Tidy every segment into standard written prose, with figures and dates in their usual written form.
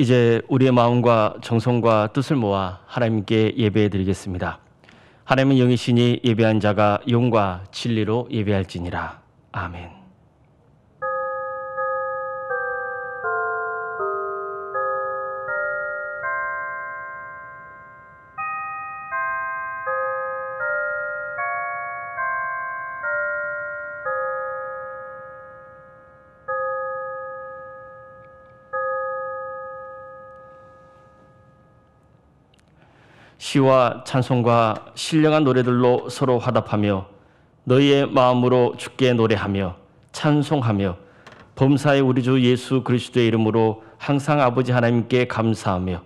이제 우리의 마음과 정성과 뜻을 모아 하나님께 예배해 드리겠습니다. 하나님은 영이시니 예배한 자가 영과 진리로 예배할지니라. 아멘. 시와 찬송과 신령한 노래들로 서로 화답하며 너희의 마음으로 주께 노래하며 찬송하며 범사의 우리 주 예수 그리스도의 이름으로 항상 아버지 하나님께 감사하며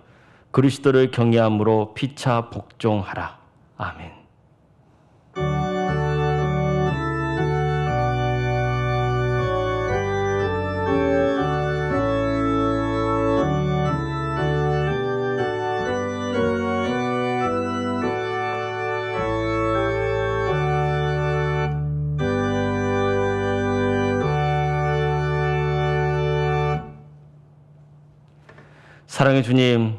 그리스도를 경외함으로 피차 복종하라. 아멘. 사랑의 주님,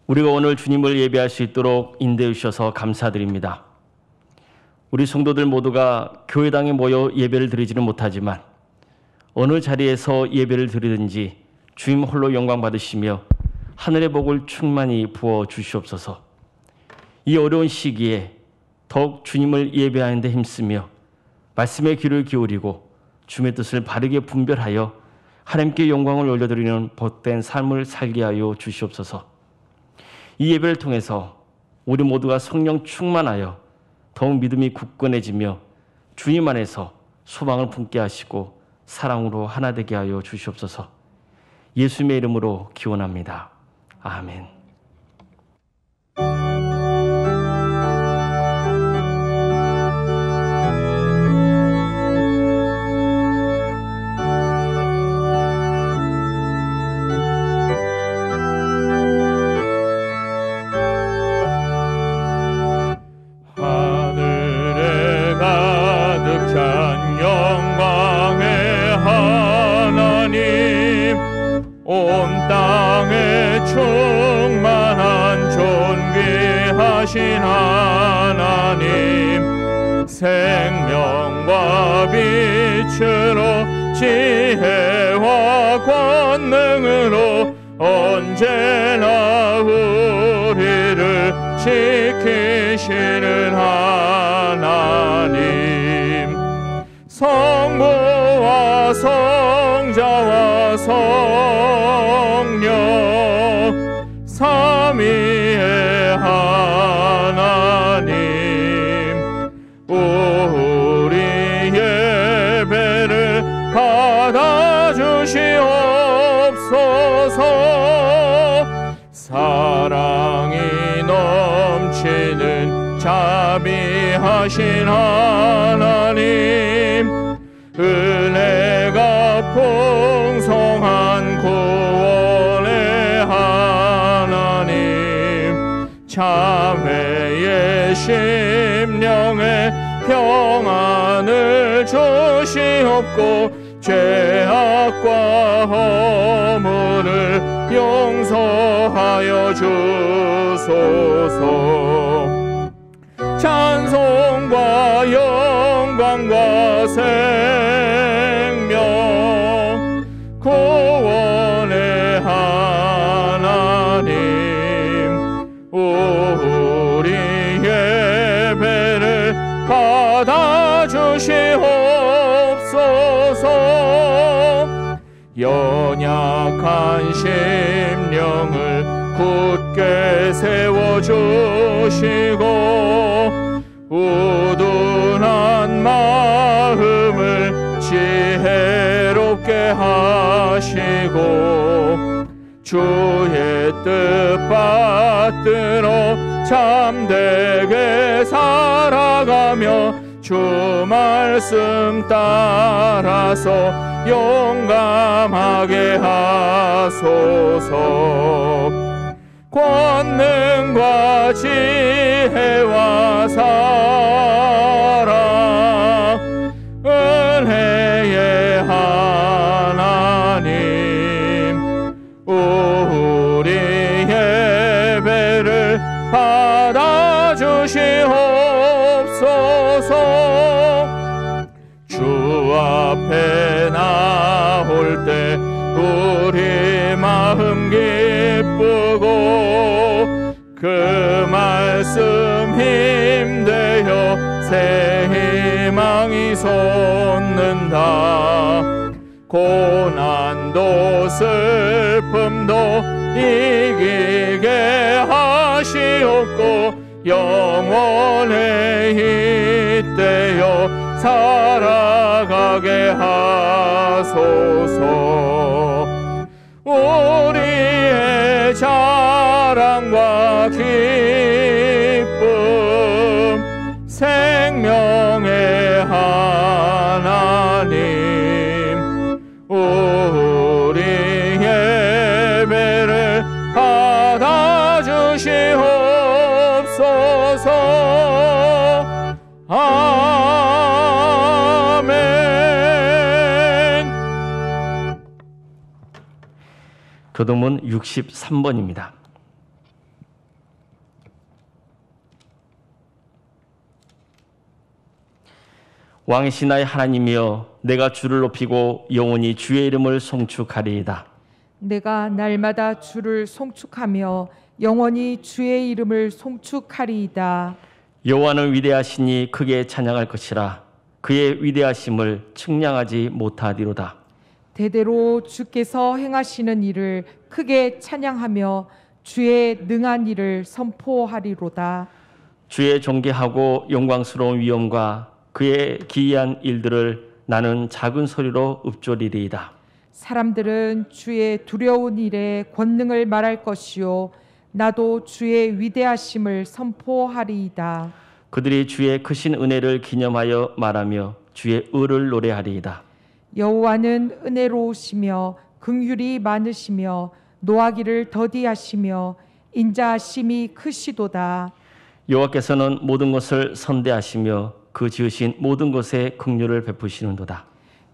우리가 오늘 주님을 예배할 수 있도록 인도해 주셔서 감사드립니다. 우리 성도들 모두가 교회당에 모여 예배를 드리지는 못하지만 어느 자리에서 예배를 드리든지 주님 홀로 영광 받으시며 하늘의 복을 충만히 부어 주시옵소서. 이 어려운 시기에 더욱 주님을 예배하는 데 힘쓰며 말씀의 귀를 기울이고 주님의 뜻을 바르게 분별하여 하나님께 영광을 올려드리는 복된 삶을 살게 하여 주시옵소서. 이 예배를 통해서 우리 모두가 성령 충만하여 더욱 믿음이 굳건해지며 주님 안에서 소망을 품게 하시고 사랑으로 하나 되게 하여 주시옵소서. 예수님의 이름으로 기원합니다. 아멘. 충만한 존귀하신 하나님, 생명과 빛으로 지혜와 권능으로 언제나 우리를 지키시는 하나님, 성부와 성자와 성령 삼위의 하나님, 우리 예배를 받아주시옵소서. 사랑이 넘치는 자비하신 하나님, 은혜가 풍성한 구원의 하나님, 자매의 심령에 평안을 주시옵고 죄악과 허물을 용서하여 주소서. 찬송과 영광과 생명 구원의 하나님, 우리 예배를 받아주시옵소서. 연약한 심령을 굳게 세워주시고 우둔한 마음을 지혜롭게 하시고 주의 뜻 받들어 참되게 살아가며 주 말씀 따라서 용감하게 하소서. 권능과 지혜와 사랑 은혜의 하나님, 받아주시옵소서. 주 앞에 나올 때 우리 마음 기쁘고 그 말씀 힘되어 새 희망이 솟는다. 고난도 슬픔도 이기게 하시옵고 영원에 잇대어 살아가게 하소서. 우리의 자랑과 기쁨 생명의 하나님, 우리 예배를 받아주시옵소서. 아멘. 교도문 63번입니다. 왕이신 나의 하나님이여, 내가 주를 높이고 영원히 주의 이름을 송축하리이다. 내가 날마다 주를 송축하며 영원히 주의 이름을 송축하리이다. 여호와는 위대하시니 크게 찬양할 것이라. 그의 위대하심을 측량하지 못하리로다. 대대로 주께서 행하시는 일을 크게 찬양하며 주의 능한 일을 선포하리로다. 주의 존귀하고 영광스러운 위엄과 그의 기이한 일들을 나는 작은 소리로 읊조리리이다. 사람들은 주의 두려운 일에 권능을 말할 것이요 나도 주의 위대하심을 선포하리이다. 그들이 주의 크신 은혜를 기념하여 말하며 주의 의를 노래하리이다. 여호와는 은혜로우시며 긍휼이 많으시며 노하기를 더디하시며 인자하심이 크시도다. 여호와께서는 모든 것을 선대하시며 그 지으신 모든 것에 긍휼을 베푸시는도다.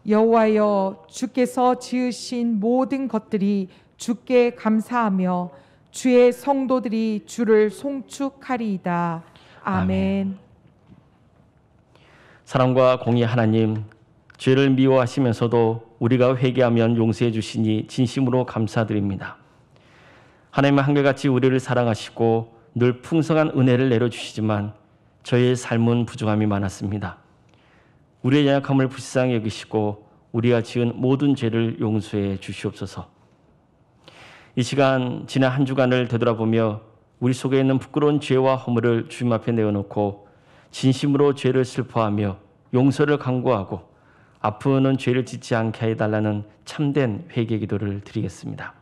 여호와여, 주께서 지으신 모든 것들이 주께 감사하며 주의 성도들이 주를 송축하리이다. 아멘. 사랑과 공의 하나님, 죄를 미워하시면서도 우리가 회개하면 용서해 주시니 진심으로 감사드립니다. 하나님은 한결같이 우리를 사랑하시고 늘 풍성한 은혜를 내려주시지만 저희의 삶은 부족함이 많았습니다. 우리의 연약함을 불쌍히 여기시고 우리가 지은 모든 죄를 용서해 주시옵소서. 이 시간 지난 한 주간을 되돌아보며 우리 속에 있는 부끄러운 죄와 허물을 주님 앞에 내어놓고 진심으로 죄를 슬퍼하며 용서를 간구하고 앞으로는 죄를 짓지 않게 해달라는 참된 회개 기도를 드리겠습니다.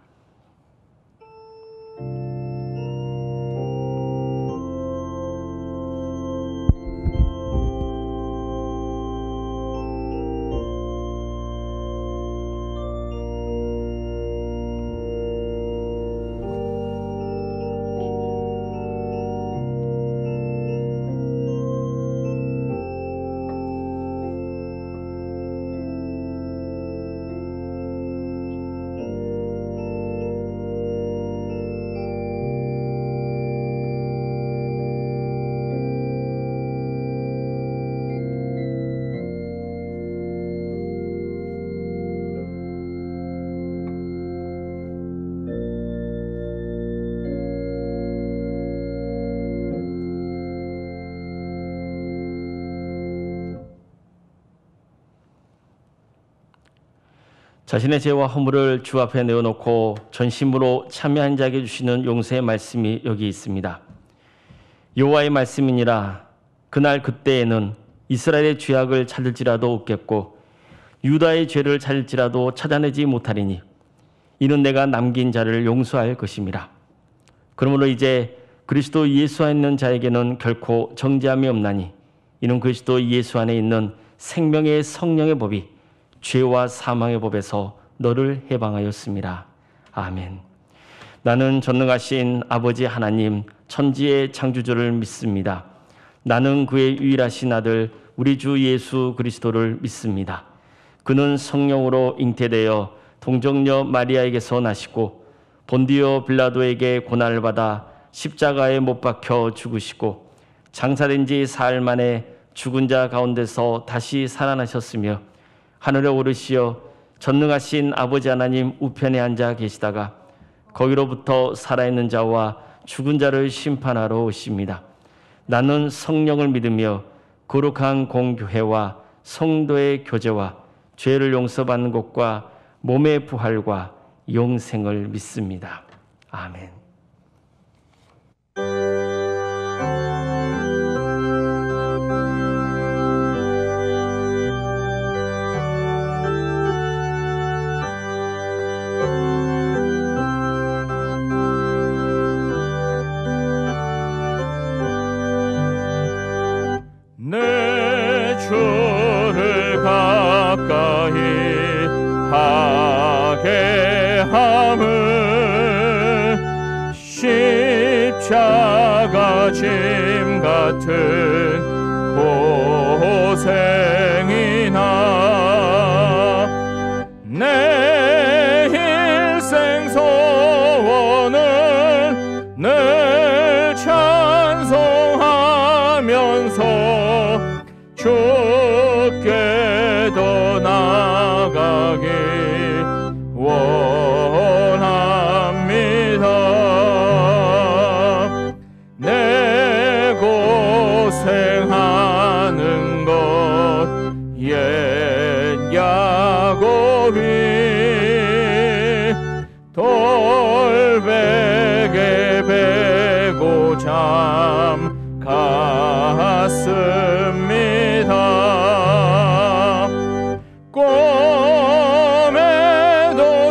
자신의 죄와 허물을 주 앞에 내어놓고 전심으로 참여한 자에게 주시는 용서의 말씀이 여기 있습니다. 여호와의 말씀이니라. 그날 그때에는 이스라엘의 죄악을 찾을지라도 없겠고 유다의 죄를 찾을지라도 찾아내지 못하리니 이는 내가 남긴 자를 용서할 것임이라. 그러므로 이제 그리스도 예수 안에 있는 자에게는 결코 정죄함이 없나니 이는 그리스도 예수 안에 있는 생명의 성령의 법이 죄와 사망의 법에서 너를 해방하였습니다. 아멘. 나는 전능하신 아버지 하나님 천지의 창조주를 믿습니다. 나는 그의 유일하신 아들 우리 주 예수 그리스도를 믿습니다. 그는 성령으로 잉태되어 동정녀 마리아에게서 나시고 본디오 빌라도에게 고난을 받아 십자가에 못 박혀 죽으시고 장사된 지 사흘 만에 죽은 자 가운데서 다시 살아나셨으며 하늘에 오르시어 전능하신 아버지 하나님 우편에 앉아 계시다가 거기로부터 살아있는 자와 죽은 자를 심판하러 오십니다. 나는 성령을 믿으며 거룩한 공교회와 성도의 교제와 죄를 용서받는 것과 몸의 부활과 영생을 믿습니다. 아멘. 내 주를 가까이 하게 함을 십자가 짐 같은 고생이나 내 일생 소원을 늘 찬송하면서 주께 더 나아가기 원합니다. 내 고생하는 것 옛 야곱이 돌베개 베고 잠 갔습니다. 꿈에도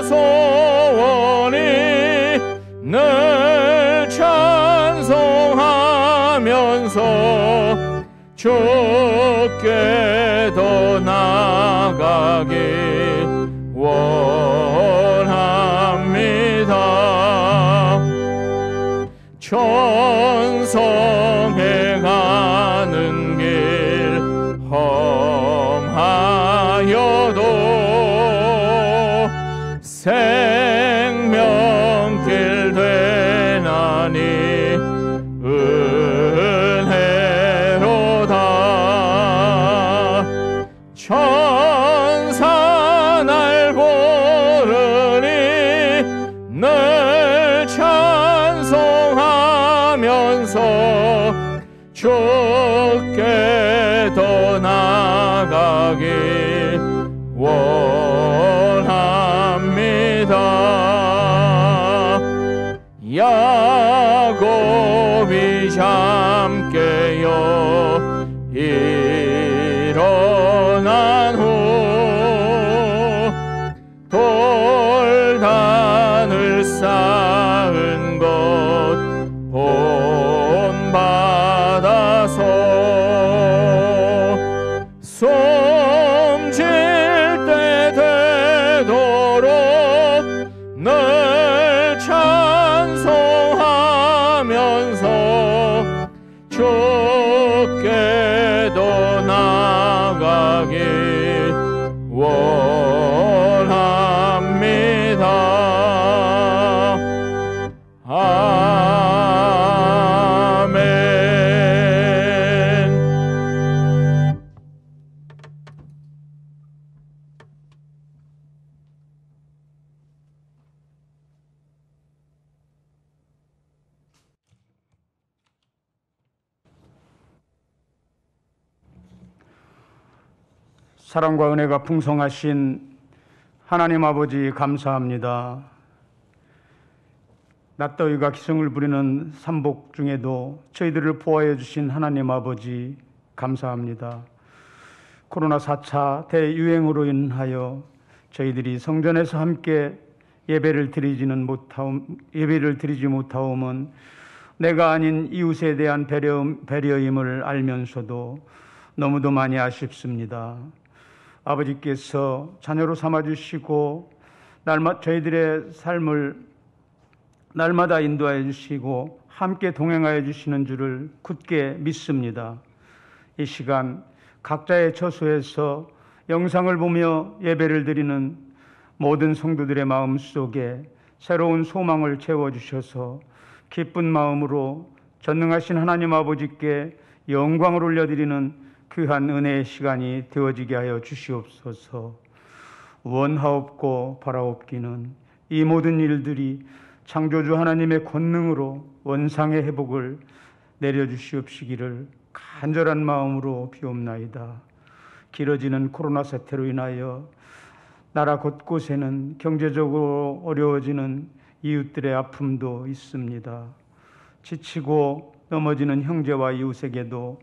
소원이 늘 찬송하면서 주께 더 나아가기 원합니다. 천성에 가는 길 험하여도 생명길 되나니 은혜로다. 천사 날 부르니 늘 찬송하면서 주께 더 나아가기 원합니다. 야곱이 잠 깨어 일어난 후 돌단을 쌓은 것 본받아서 숨질 때 되도록 늘 찬송하면서 주께 더 나아가기 원합니다. 아멘. 사랑과 은혜가 풍성하신 하나님 아버지 감사합니다. 낮더위가 기승을 부리는 삼복 중에도 저희들을 보호해 주신 하나님 아버지 감사합니다. 코로나 4차 대유행으로 인하여 저희들이 성전에서 함께 예배를 드리지 못하오면 내가 아닌 이웃에 대한 배려임을 알면서도 너무도 많이 아쉽습니다. 아버지께서 자녀로 삼아주시고 저희들의 삶을 날마다 인도하여 주시고 함께 동행하여 주시는 줄을 굳게 믿습니다. 이 시간 각자의 처소에서 영상을 보며 예배를 드리는 모든 성도들의 마음속에 새로운 소망을 채워주셔서 기쁜 마음으로 전능하신 하나님 아버지께 영광을 올려드리는 귀한 은혜의 시간이 되어지게 하여 주시옵소서. 원하옵고 바라옵기는 이 모든 일들이 창조주 하나님의 권능으로 원상의 회복을 내려주시옵시기를 간절한 마음으로 비옵나이다. 길어지는 코로나 사태로 인하여 나라 곳곳에는 경제적으로 어려워지는 이웃들의 아픔도 있습니다. 지치고 넘어지는 형제와 이웃에게도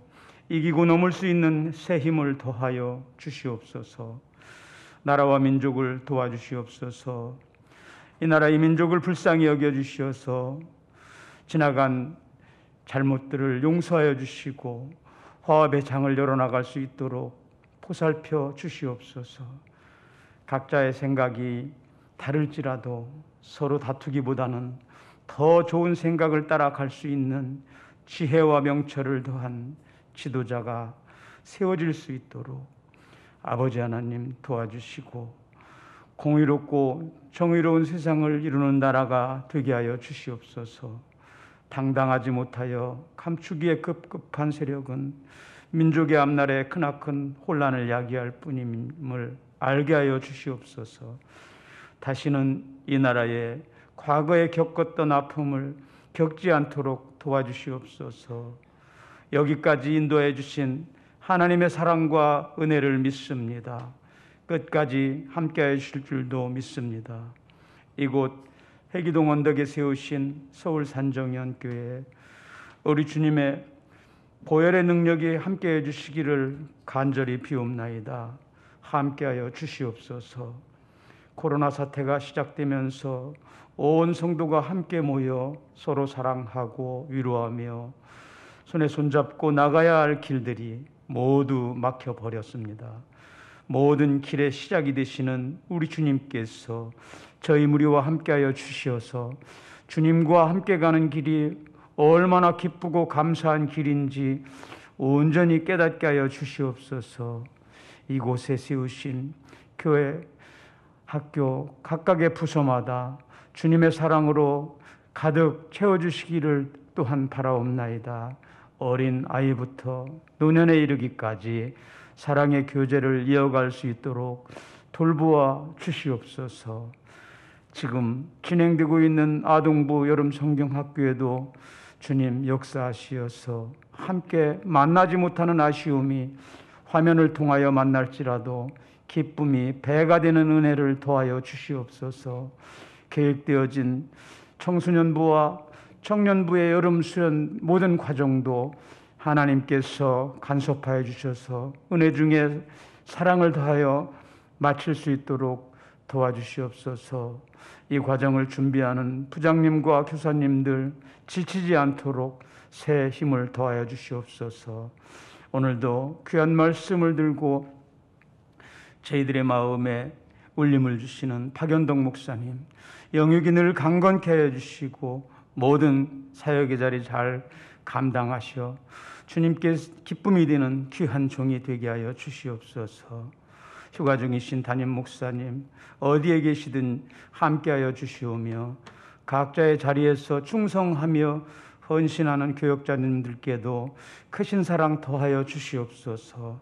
이기고 넘을 수 있는 새 힘을 더하여 주시옵소서. 나라와 민족을 도와주시옵소서. 이 나라 이 민족을 불쌍히 여겨주시어서 지나간 잘못들을 용서하여 주시고 화합의 장을 열어나갈 수 있도록 보살펴 주시옵소서. 각자의 생각이 다를지라도 서로 다투기보다는 더 좋은 생각을 따라갈 수 있는 지혜와 명철을 더한 지도자가 세워질 수 있도록 아버지 하나님 도와주시고 공의롭고 정의로운 세상을 이루는 나라가 되게 하여 주시옵소서. 당당하지 못하여 감추기에 급급한 세력은 민족의 앞날에 크나큰 혼란을 야기할 뿐임을 알게 하여 주시옵소서. 다시는 이 나라에 과거에 겪었던 아픔을 겪지 않도록 도와주시옵소서. 여기까지 인도해 주신 하나님의 사랑과 은혜를 믿습니다. 끝까지 함께해 주실 줄도 믿습니다. 이곳 회기동 언덕에 세우신 서울 산정연교회 우리 주님의 보혈의 능력이 함께해 주시기를 간절히 비옵나이다. 함께하여 주시옵소서. 코로나 사태가 시작되면서 온 성도가 함께 모여 서로 사랑하고 위로하며 손에 손잡고 나가야 할 길들이 모두 막혀버렸습니다. 모든 길의 시작이 되시는 우리 주님께서 저희 무리와 함께하여 주시어서 주님과 함께 가는 길이 얼마나 기쁘고 감사한 길인지 온전히 깨닫게 하여 주시옵소서. 이곳에 세우신 교회, 학교 각각의 부서마다 주님의 사랑으로 가득 채워주시기를 또한 바라옵나이다. 어린 아이부터 노년에 이르기까지 사랑의 교제를 이어갈 수 있도록 돌보아 주시옵소서. 지금 진행되고 있는 아동부 여름 성경학교에도 주님 역사하시어서 함께 만나지 못하는 아쉬움이 화면을 통하여 만날지라도 기쁨이 배가 되는 은혜를 더하여 주시옵소서. 계획되어진 청소년부와 청년부의 여름 수련 모든 과정도 하나님께서 간섭하여 주셔서 은혜 중에 사랑을 더하여 마칠 수 있도록 도와주시옵소서. 이 과정을 준비하는 부장님과 교사님들 지치지 않도록 새 힘을 더하여 주시옵소서. 오늘도 귀한 말씀을 들고 저희들의 마음에 울림을 주시는 박연덕 목사님, 영육이 늘 강건케 하여 주시고 모든 사역의 자리 잘 감당하셔 주님께 기쁨이 되는 귀한 종이 되게 하여 주시옵소서. 휴가 중이신 담임 목사님 어디에 계시든 함께하여 주시오며 각자의 자리에서 충성하며 헌신하는 교역자님들께도 크신 사랑 더하여 주시옵소서.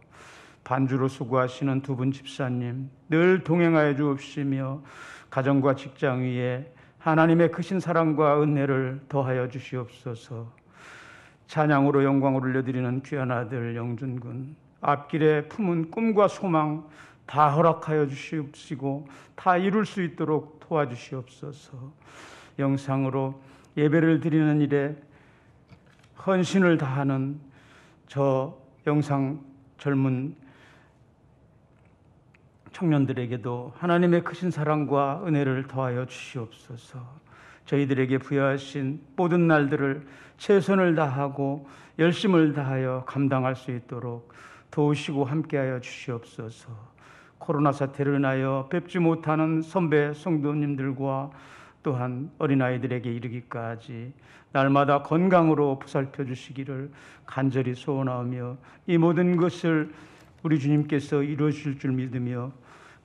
반주로 수고하시는 두 분 집사님 늘 동행하여 주옵시며 가정과 직장 위에 하나님의 크신 사랑과 은혜를 더하여 주시옵소서. 찬양으로 영광을 올려드리는 귀한 아들 영준군 앞길에 품은 꿈과 소망 다 허락하여 주시옵시고 다 이룰 수 있도록 도와주시옵소서. 영상으로 예배를 드리는 일에 헌신을 다하는 저 영상 젊은 청년들에게도 하나님의 크신 사랑과 은혜를 더하여 주시옵소서. 저희들에게 부여하신 모든 날들을 최선을 다하고 열심을 다하여 감당할 수 있도록 도우시고 함께하여 주시옵소서. 코로나 사태를 인하여 뵙지 못하는 선배 성도님들과 또한 어린아이들에게 이르기까지 날마다 건강으로 보살펴 주시기를 간절히 소원하며 이 모든 것을 우리 주님께서 이루어주실 줄 믿으며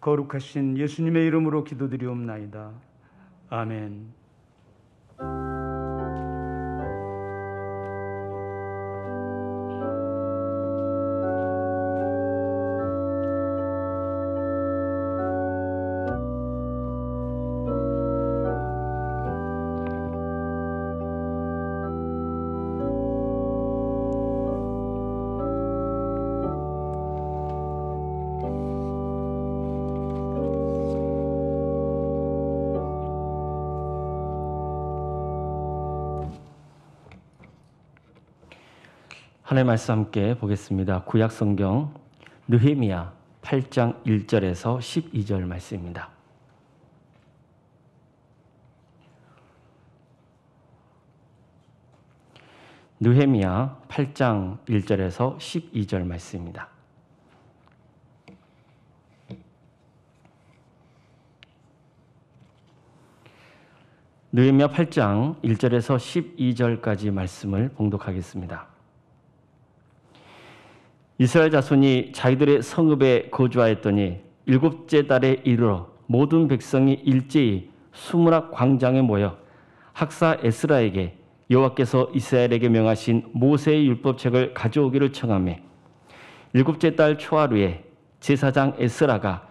거룩하신 예수님의 이름으로 기도드리옵나이다. 아멘. 하나님의 말씀 함께 보겠습니다. 구약 성경 느헤미야 8장 1절에서 12절 말씀입니다. 느헤미야 8장 1절에서 12절 말씀입니다. 느헤미야 8장 1절에서 12절까지 말씀을 봉독하겠습니다. 이스라엘 자손이 자기들의 성읍에 거주하였더니 일곱째 달에 이르러 모든 백성이 일제히 수문학 광장에 모여 학사 에스라에게 여호와께서 이스라엘에게 명하신 모세의 율법책을 가져오기를 청하매 일곱째 달 초하루에 제사장 에스라가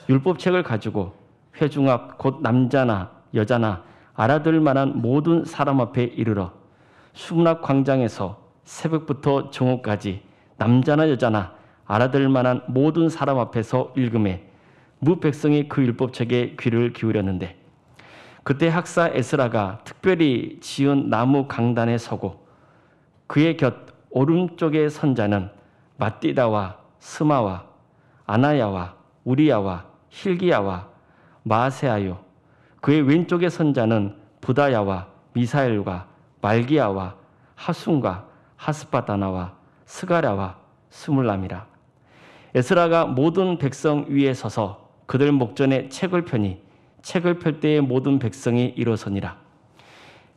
율법책을 가지고 회중 앞 곧 남자나 여자나 알아들 만한 모든 사람 앞에 이르러 수문학 광장에서 새벽부터 정오까지 남자나 여자나 알아들 만한 모든 사람 앞에서 읽음에 무 백성이 그 율법책에 귀를 기울였는데 그때 학사 에스라가 특별히 지은 나무 강단에 서고 그의 곁 오른쪽의 선자는 마띠다와 스마와 아나야와 우리야와 힐기야와 마세아요 그의 왼쪽의 선자는 부다야와 미사엘과 말기야와 하순과 하스바다나와 스가랴와 스물람이라. 에스라가 모든 백성 위에 서서 그들 목전에 책을 펴니 책을 펼 때에 모든 백성이 일어서니라.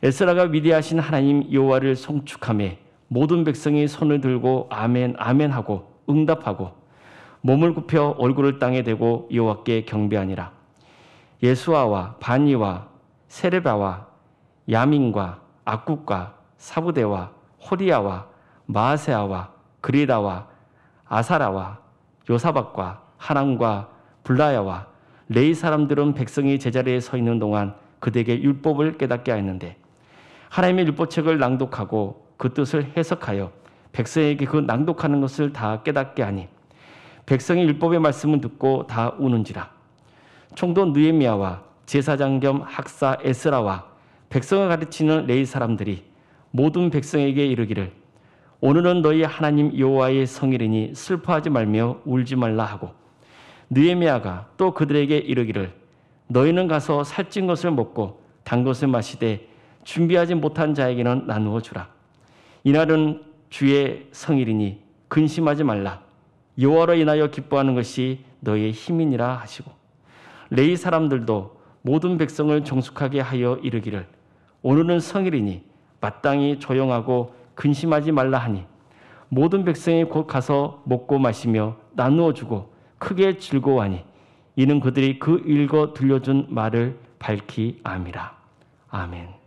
에스라가 위대하신 하나님 여호와를 송축하며 모든 백성이 손을 들고 아멘 아멘 하고 응답하고 몸을 굽혀 얼굴을 땅에 대고 여호와께 경배하니라. 예수아와 바니와 세레바와 야민과 악국과 사부대와 호리야와 마아세아와 그리다와 아사라와 요사박과 하람과 블라야와 레이 사람들은 백성이 제자리에 서 있는 동안 그들에게 율법을 깨닫게 하였는데 하나님의 율법책을 낭독하고 그 뜻을 해석하여 백성에게 그 낭독하는 것을 다 깨닫게 하니 백성이 율법의 말씀을 듣고 다 우는지라. 총독 느헤미야와 제사장 겸 학사 에스라와 백성을 가르치는 레위 사람들이 모든 백성에게 이르기를 오늘은 너희 하나님 여호와의 성일이니 슬퍼하지 말며 울지 말라 하고 느헤미야가 또 그들에게 이르기를 너희는 가서 살찐 것을 먹고 단 것을 마시되 준비하지 못한 자에게는 나누어 주라. 이날은 주의 성일이니 근심하지 말라. 여호와로 인하여 기뻐하는 것이 너희의 힘이니라 하시고 레위 사람들도 모든 백성을 정숙하게 하여 이르기를 오늘은 성일이니 마땅히 조용하고 근심하지 말라 하니 모든 백성이 곧 가서 먹고 마시며 나누어 주고 크게 즐거워하니 이는 그들이 그 읽어 들려준 말을 밝히 암이라. 아멘.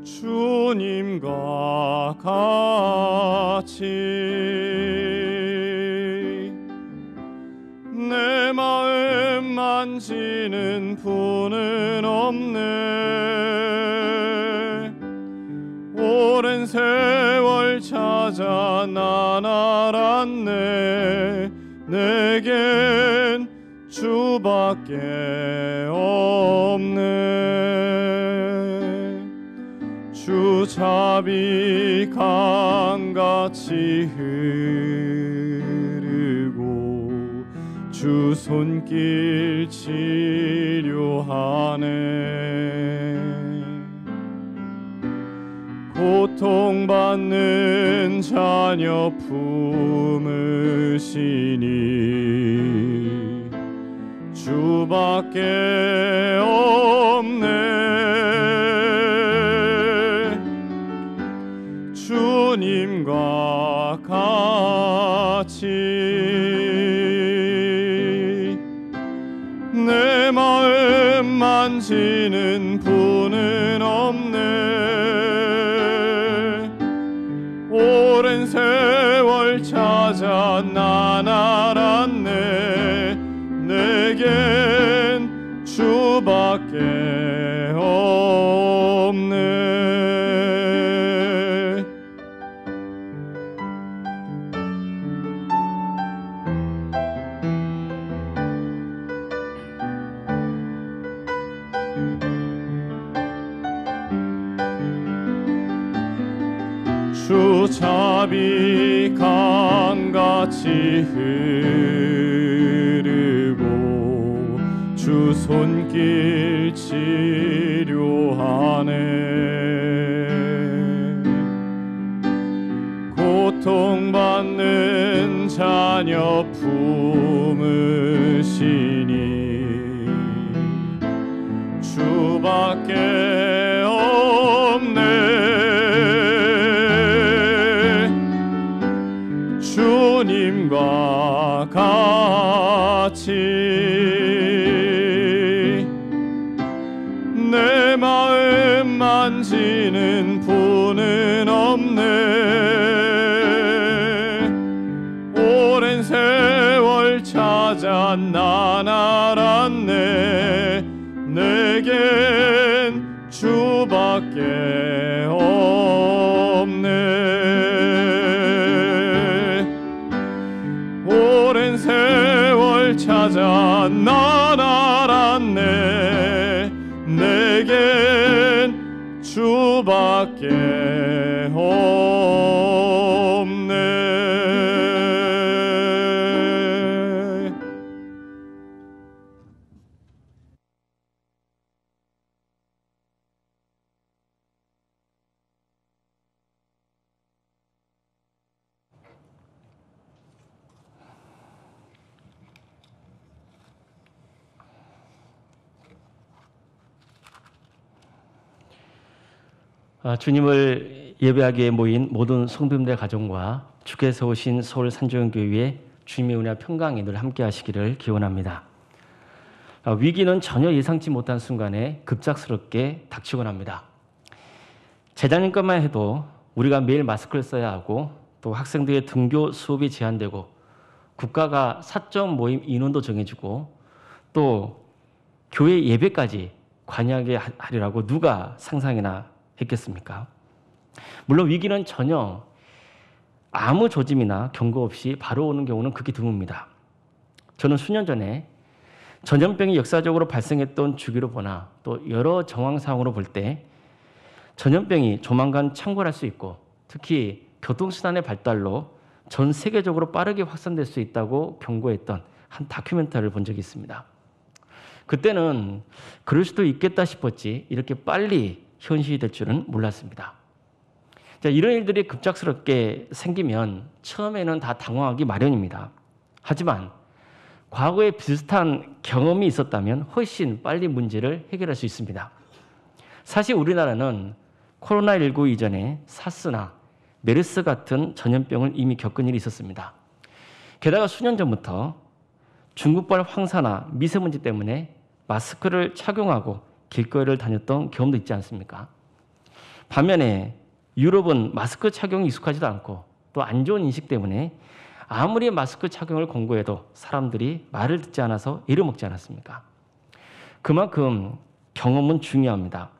주님과 같이 내 마음 만지는 분은 없네. 오랜 세월 찾아 난 알았네. 내겐 주밖에 없네. 주 자비 강같이 흐르고 주 손길 치료하네. 고통받는 자녀 품으시니 주밖에 없네. 주님과 같이 내 마음 만지는 분은 없네. 오랜 세월 찾아 난 알았네. 내겐 없네. 주 자비 강같이 흐르고 주 손길 치료하네. 고통받는 자녀 품으시니 주밖에 없네. 주님과 같이 내 마음 만지는 분은 없네. 오랜 세월 찾아 난 알았네. 내겐 주밖에 없네. 오랜 세월 찾아 난 알았네. 내겐 주밖에 없네. 주님을 예배하기에 모인 모든 성도님들 가정과 주께서 오신 서울 산조연교회에 주님의 은혜와 평강이 늘 함께 하시기를 기원합니다. 위기는 전혀 예상치 못한 순간에 급작스럽게 닥치곤 합니다. 재작년 것만 해도 우리가 매일 마스크를 써야 하고 또 학생들의 등교 수업이 제한되고 국가가 사적 모임 인원도 정해주고 또 교회 예배까지 관여하게 하리라고 누가 상상이나 했겠습니까? 물론 위기는 전혀 아무 조짐이나 경고 없이 바로 오는 경우는 극히 드뭅니다. 저는 수년 전에 전염병이 역사적으로 발생했던 주기로 보나 또 여러 정황상으로 볼 때 전염병이 조만간 창궐할 수 있고 특히 교통수단의 발달로 전 세계적으로 빠르게 확산될 수 있다고 경고했던 한 다큐멘터리를 본 적이 있습니다. 그때는 그럴 수도 있겠다 싶었지 이렇게 빨리 현실이 될 줄은 몰랐습니다. 자, 이런 일들이 급작스럽게 생기면 처음에는 다 당황하기 마련입니다. 하지만 과거에 비슷한 경험이 있었다면 훨씬 빨리 문제를 해결할 수 있습니다. 사실 우리나라는 코로나19 이전에 사스나 메르스 같은 전염병을 이미 겪은 일이 있었습니다. 게다가 수년 전부터 중국발 황사나 미세먼지 때문에 마스크를 착용하고 길거리를 다녔던 경험도 있지 않습니까? 반면에 유럽은 마스크 착용이 익숙하지도 않고 또 안 좋은 인식 때문에 아무리 마스크 착용을 권고해도 사람들이 말을 듣지 않아서 애를 먹지 않았습니까? 그만큼 경험은 중요합니다.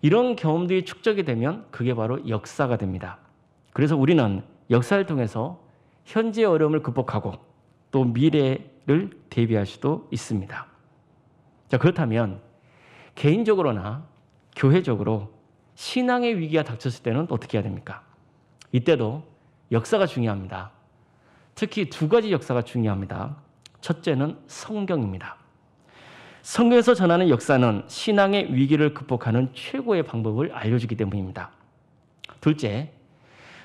이런 경험들이 축적이 되면 그게 바로 역사가 됩니다. 그래서 우리는 역사를 통해서 현재의 어려움을 극복하고 또 미래를 대비할 수도 있습니다. 자, 그렇다면 개인적으로나 교회적으로 신앙의 위기가 닥쳤을 때는 어떻게 해야 됩니까? 이때도 역사가 중요합니다. 특히 두 가지 역사가 중요합니다. 첫째는 성경입니다. 성경에서 전하는 역사는 신앙의 위기를 극복하는 최고의 방법을 알려주기 때문입니다. 둘째,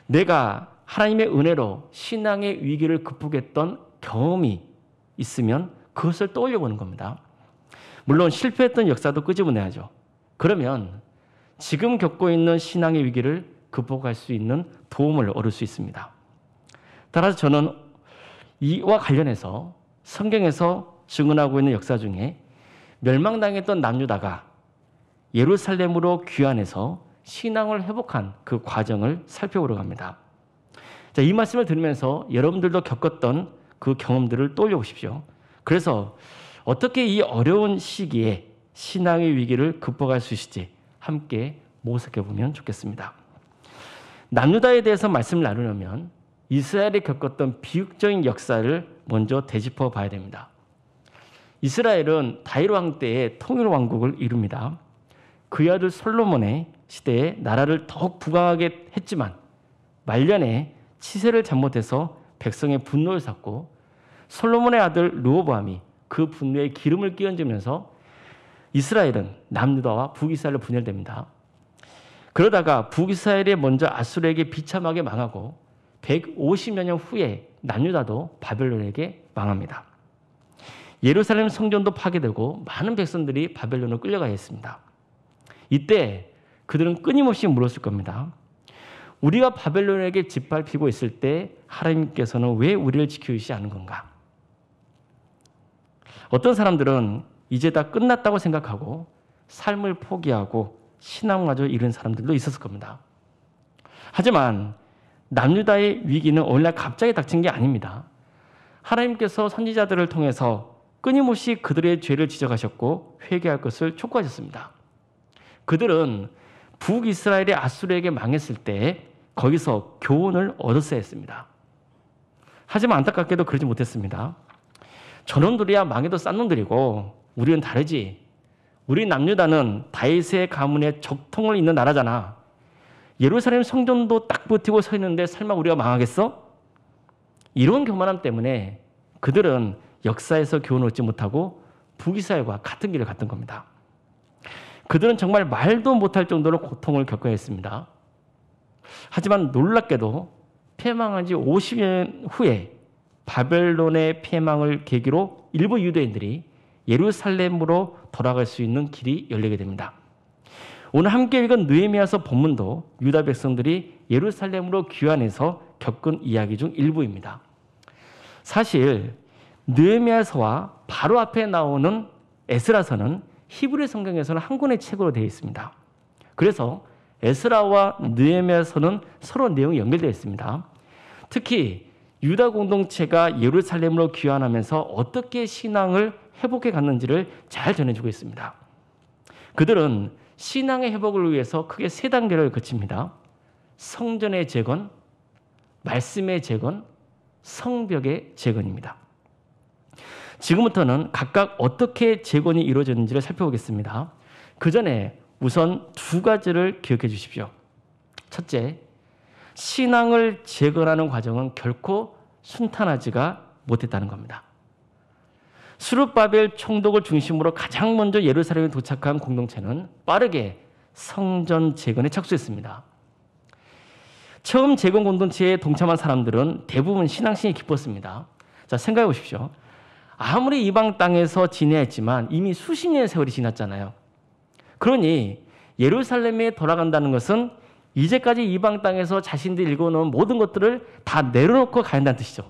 내가 하나님의 은혜로 신앙의 위기를 극복했던 경험이 있으면 그것을 떠올려 보는 겁니다. 물론 실패했던 역사도 끄집어내야죠. 그러면 지금 겪고 있는 신앙의 위기를 극복할 수 있는 도움을 얻을 수 있습니다. 따라서 저는 이와 관련해서 성경에서 증언하고 있는 역사 중에 멸망당했던 남유다가 예루살렘으로 귀환해서 신앙을 회복한 그 과정을 살펴보러 갑니다. 자, 이 말씀을 들으면서 여러분들도 겪었던 그 경험들을 떠올려 보십시오. 그래서 어떻게 이 어려운 시기에 신앙의 위기를 극복할 수 있을지 함께 모색해 보면 좋겠습니다. 남유다에 대해서 말씀을 나누려면 이스라엘이 겪었던 비극적인 역사를 먼저 되짚어 봐야 됩니다. 이스라엘은 다윗 왕 때에 통일 왕국을 이룹니다. 그의 아들 솔로몬의 시대에 나라를 더욱 부강하게 했지만 말년에 치세를 잘못해서 백성의 분노를 샀고 솔로몬의 아들 르호보암이 그 분노에 기름을 끼얹으면서 이스라엘은 남유다와 북이스라엘로 분열됩니다. 그러다가 북이스라엘이 먼저 아수르에게 비참하게 망하고 150여 년 후에 남유다도 바벨론에게 망합니다. 예루살렘 성전도 파괴되고 많은 백성들이 바벨론으로 끌려가야 했습니다. 이때 그들은 끊임없이 물었을 겁니다. 우리가 바벨론에게 짓밟히고 있을 때 하나님께서는 왜 우리를 지켜주시지 않은 건가? 어떤 사람들은 이제 다 끝났다고 생각하고 삶을 포기하고 신앙마저 잃은 사람들도 있었을 겁니다. 하지만 남유다의 위기는 오늘날 갑자기 닥친 게 아닙니다. 하나님께서 선지자들을 통해서 끊임없이 그들의 죄를 지적하셨고 회개할 것을 촉구하셨습니다. 그들은 북이스라엘이 아수르에게 망했을 때 거기서 교훈을 얻었어야 했습니다. 하지만 안타깝게도 그러지 못했습니다. 저놈들이야 망해도 싼 놈들이고 우리는 다르지. 우리 남유다는 다윗의 가문의 적통을 잇는 나라잖아. 예루살렘 성전도 딱 버티고 서 있는데 설마 우리가 망하겠어? 이런 교만함 때문에 그들은 역사에서 교훈을 얻지 못하고 북이스라엘과 같은 길을 갔던 겁니다. 그들은 정말 말도 못할 정도로 고통을 겪어야 했습니다. 하지만 놀랍게도 패망한 지 50년 후에 바벨론의 패망을 계기로 일부 유대인들이 예루살렘으로 돌아갈 수 있는 길이 열리게 됩니다. 오늘 함께 읽은 느헤미야서 본문도 유다 백성들이 예루살렘으로 귀환해서 겪은 이야기 중 일부입니다. 사실 느헤미야서와 바로 앞에 나오는 에스라서는 히브리 성경에서는 한 권의 책으로 되어 있습니다. 그래서 에스라와 느헤미야서는 서로 내용이 연결되어 있습니다. 특히 유다 공동체가 예루살렘으로 귀환하면서 어떻게 신앙을 회복해 갔는지를 잘 전해주고 있습니다. 그들은 신앙의 회복을 위해서 크게 세 단계를 거칩니다. 성전의 재건, 말씀의 재건, 성벽의 재건입니다. 지금부터는 각각 어떻게 재건이 이루어졌는지를 살펴보겠습니다. 그 전에 우선 두 가지를 기억해 주십시오. 첫째, 신앙을 재건하는 과정은 결코 순탄하지가 못했다는 겁니다. 스룹바벨 총독을 중심으로 가장 먼저 예루살렘에 도착한 공동체는 빠르게 성전 재건에 착수했습니다. 처음 재건 공동체에 동참한 사람들은 대부분 신앙심이 깊었습니다. 자, 생각해 보십시오. 아무리 이방 땅에서 지내했지만 이미 수십 년의 세월이 지났잖아요. 그러니 예루살렘에 돌아간다는 것은 이제까지 이방 땅에서 자신들이 읽어놓은 모든 것들을 다 내려놓고 가야 한다는 뜻이죠.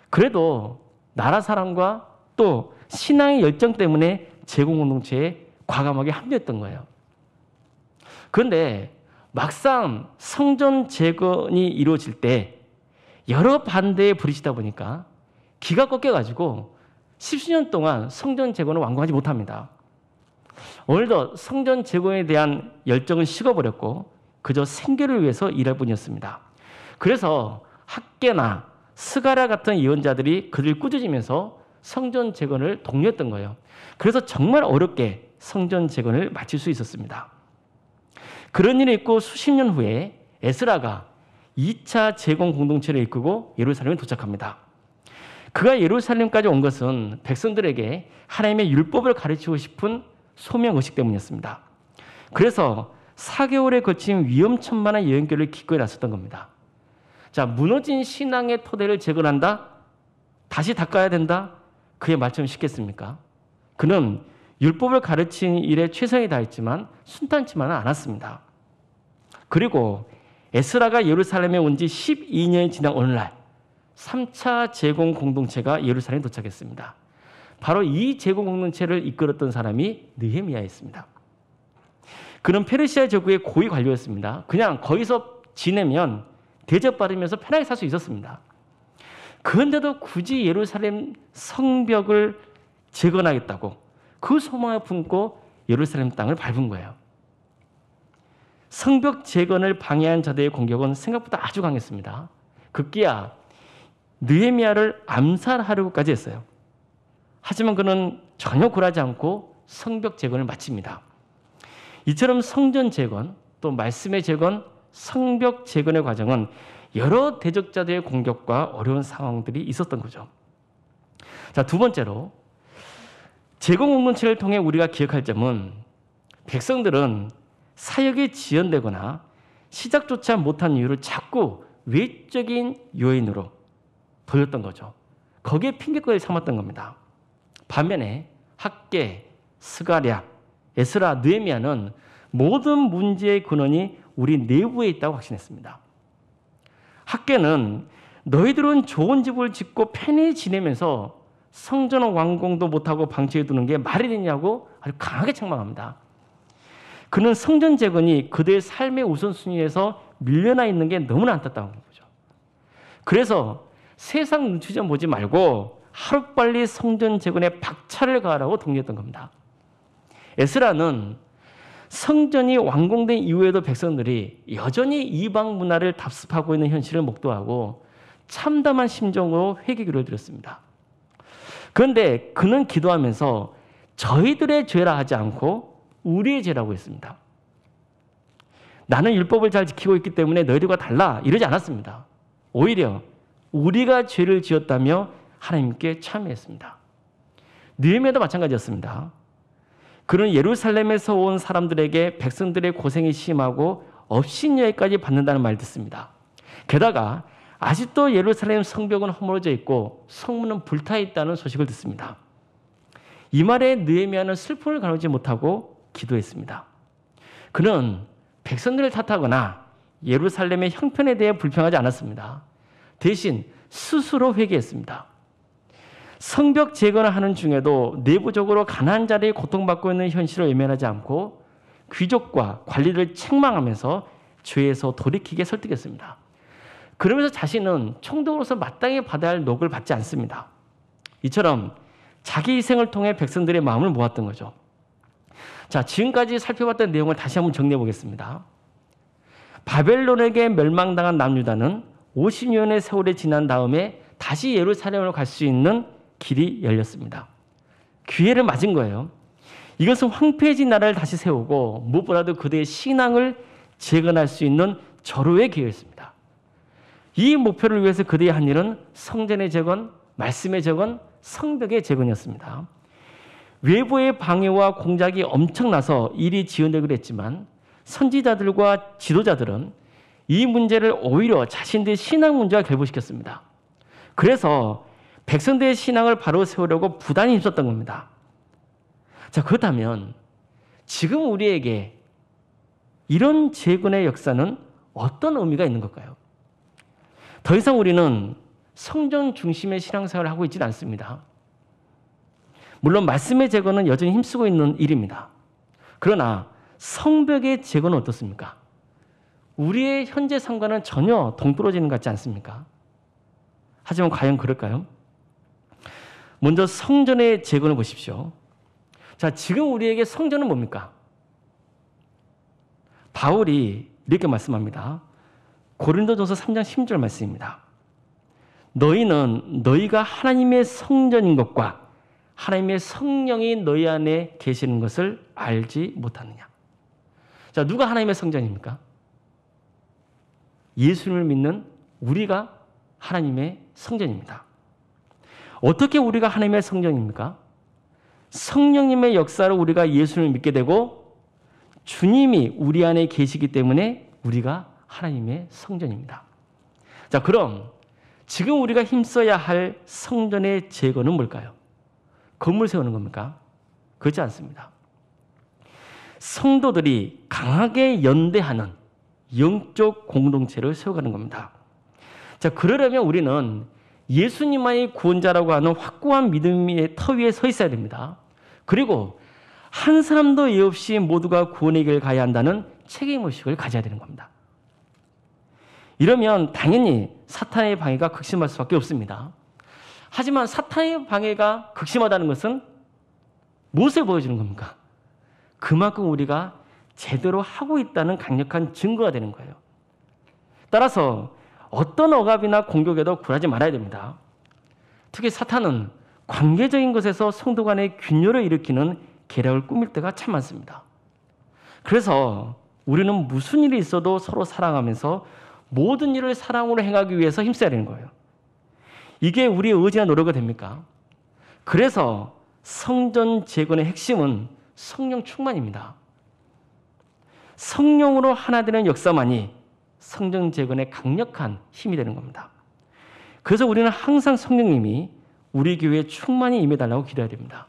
그래도 나라 사랑과 또 신앙의 열정 때문에 재건 공동체에 과감하게 합류했던 거예요. 그런데 막상 성전 재건이 이루어질 때 여러 반대에 부딪히다 보니까 기가 꺾여가지고 10수년 동안 성전 재건을 완공하지 못합니다. 오늘도 성전 재건에 대한 열정은 식어버렸고 그저 생계를 위해서 일할 뿐이었습니다. 그래서 학계나 스가랴 같은 예언자들이 그들 꾸짖으면서 성전 재건을 독려했던 거예요. 그래서 정말 어렵게 성전 재건을 마칠 수 있었습니다. 그런 일이 있고 수십 년 후에 에스라가 2차 재건 공동체를 이끌고 예루살렘에 도착합니다. 그가 예루살렘까지 온 것은 백성들에게 하나님의 율법을 가르치고 싶은 소명의식 때문이었습니다. 그래서 4개월에 걸친 위험천만한 여행길을 기꺼이 나섰던 겁니다. 자, 무너진 신앙의 토대를 재건한다? 다시 닦아야 된다? 그의 말처럼 쉽겠습니까? 그는 율법을 가르치는 일에 최선을 다했지만 순탄치만은 않았습니다. 그리고 에스라가 예루살렘에 온 지 12년이 지난 오늘날 3차 재건 공동체가 예루살렘에 도착했습니다. 바로 이 재건 공동체를 이끌었던 사람이 느헤미야였습니다. 그는 페르시아 제국의 고위 관료였습니다. 그냥 거기서 지내면 대접받으면서 편하게 살 수 있었습니다. 그런데도 굳이 예루살렘 성벽을 재건하겠다고, 그 소망을 품고 예루살렘 땅을 밟은 거예요. 성벽 재건을 방해한 자들의 공격은 생각보다 아주 강했습니다. 급기야 느헤미야를 암살하려고까지 했어요. 하지만 그는 전혀 굴하지 않고 성벽 재건을 마칩니다. 이처럼 성전 재건, 또 말씀의 재건, 성벽 재건의 과정은 여러 대적자들의 공격과 어려운 상황들이 있었던 거죠. 자, 두 번째로 재건 공동체를 통해 우리가 기억할 점은 백성들은 사역이 지연되거나 시작조차 못한 이유를 자꾸 외적인 요인으로 돌렸던 거죠. 거기에 핑계거리를 삼았던 겁니다. 반면에 학계, 스가랴, 에스라, 느헤미야는 모든 문제의 근원이 우리 내부에 있다고 확신했습니다. 학계는 너희들은 좋은 집을 짓고 편히 지내면서 성전 완공도 못하고 방치해 두는 게 말이 되냐고 아주 강하게 책망합니다. 그는 성전 재건이 그들의 삶의 우선순위에서 밀려나 있는 게 너무나 안타까운 거죠. 그래서 세상 눈치 좀 보지 말고 하루빨리 성전 재건에 박차를 가하라고 독려했던 겁니다. 에스라는 성전이 완공된 이후에도 백성들이 여전히 이방 문화를 답습하고 있는 현실을 목도하고 참담한 심정으로 회개기를 드렸습니다. 그런데 그는 기도하면서 저희들의 죄라 하지 않고 우리의 죄라고 했습니다. 나는 율법을 잘 지키고 있기 때문에 너희들과 달라 이러지 않았습니다. 오히려 우리가 죄를 지었다며 하나님께 참여했습니다. 느헤미야도 마찬가지였습니다. 그는 예루살렘에서 온 사람들에게 백성들의 고생이 심하고 업신여기까지 받는다는 말을 듣습니다. 게다가 아직도 예루살렘 성벽은 허물어져 있고 성문은 불타 있다는 소식을 듣습니다. 이 말에 느헤미야는 슬픔을 가누지 못하고 기도했습니다. 그는 백성들을 탓하거나 예루살렘의 형편에 대해 불평하지 않았습니다. 대신 스스로 회개했습니다. 성벽 재건을 하는 중에도 내부적으로 가난한 자들이 고통받고 있는 현실을 외면하지 않고 귀족과 관리를 책망하면서 죄에서 돌이키게 설득했습니다. 그러면서 자신은 총독으로서 마땅히 받아야 할 녹을 받지 않습니다. 이처럼 자기 희생을 통해 백성들의 마음을 모았던 거죠. 자, 지금까지 살펴봤던 내용을 다시 한번 정리해 보겠습니다. 바벨론에게 멸망당한 남유다는 50년의 세월이 지난 다음에 다시 예루살렘으로 갈 수 있는 길이 열렸습니다. 기회를 맞은 거예요. 이것은 황폐해진 나라를 다시 세우고 무엇보다도 그들의 신앙을 재건할 수 있는 절호의 기회였습니다. 이 목표를 위해서 그들이 한 일은 성전의 재건, 말씀의 재건, 성벽의 재건이었습니다. 외부의 방해와 공작이 엄청나서 일이 지연되기도 했지만 선지자들과 지도자들은 이 문제를 오히려 자신들의 신앙 문제와 결부시켰습니다. 그래서 백성들의 신앙을 바로 세우려고 부단히 힘썼던 겁니다. 자, 그렇다면 지금 우리에게 이런 재건의 역사는 어떤 의미가 있는 걸까요? 더 이상 우리는 성전 중심의 신앙생활을 하고 있지는 않습니다. 물론 말씀의 재건은 여전히 힘쓰고 있는 일입니다. 그러나 성벽의 재건은 어떻습니까? 우리의 현재 삶과는 전혀 동떨어지는 것 같지 않습니까? 하지만 과연 그럴까요? 먼저 성전의 재건을 보십시오. 자, 지금 우리에게 성전은 뭡니까? 바울이 이렇게 말씀합니다. 고린도전서 3장 16절 말씀입니다. 너희는 너희가 하나님의 성전인 것과 하나님의 성령이 너희 안에 계시는 것을 알지 못하느냐. 자, 누가 하나님의 성전입니까? 예수님을 믿는 우리가 하나님의 성전입니다. 어떻게 우리가 하나님의 성전입니까? 성령님의 역사로 우리가 예수님을 믿게 되고 주님이 우리 안에 계시기 때문에 우리가 하나님의 성전입니다. 자, 그럼 지금 우리가 힘써야 할 성전의 재건은 뭘까요? 건물 세우는 겁니까? 그렇지 않습니다. 성도들이 강하게 연대하는 영적 공동체를 세워가는 겁니다. 자, 그러려면 우리는 예수님만이 구원자라고 하는 확고한 믿음의 터 위에 서 있어야 됩니다. 그리고 한 사람도 예 없이 모두가 구원의 길을 가야 한다는 책임의식을 가져야 되는 겁니다. 이러면 당연히 사탄의 방해가 극심할 수밖에 없습니다. 하지만 사탄의 방해가 극심하다는 것은 무엇을 보여주는 겁니까? 그만큼 우리가 제대로 하고 있다는 강력한 증거가 되는 거예요. 따라서 어떤 억압이나 공격에도 굴하지 말아야 됩니다. 특히 사탄은 관계적인 것에서 성도 간의 균열을 일으키는 계략을 꾸밀 때가 참 많습니다. 그래서 우리는 무슨 일이 있어도 서로 사랑하면서 모든 일을 사랑으로 행하기 위해서 힘써야 되는 거예요. 이게 우리의 의지와 노력이 됩니까? 그래서 성전 재건의 핵심은 성령 충만입니다. 성령으로 하나 되는 역사만이 성전 재건의 강력한 힘이 되는 겁니다. 그래서 우리는 항상 성령님이 우리 교회에 충만히 임해달라고 기도해야 됩니다.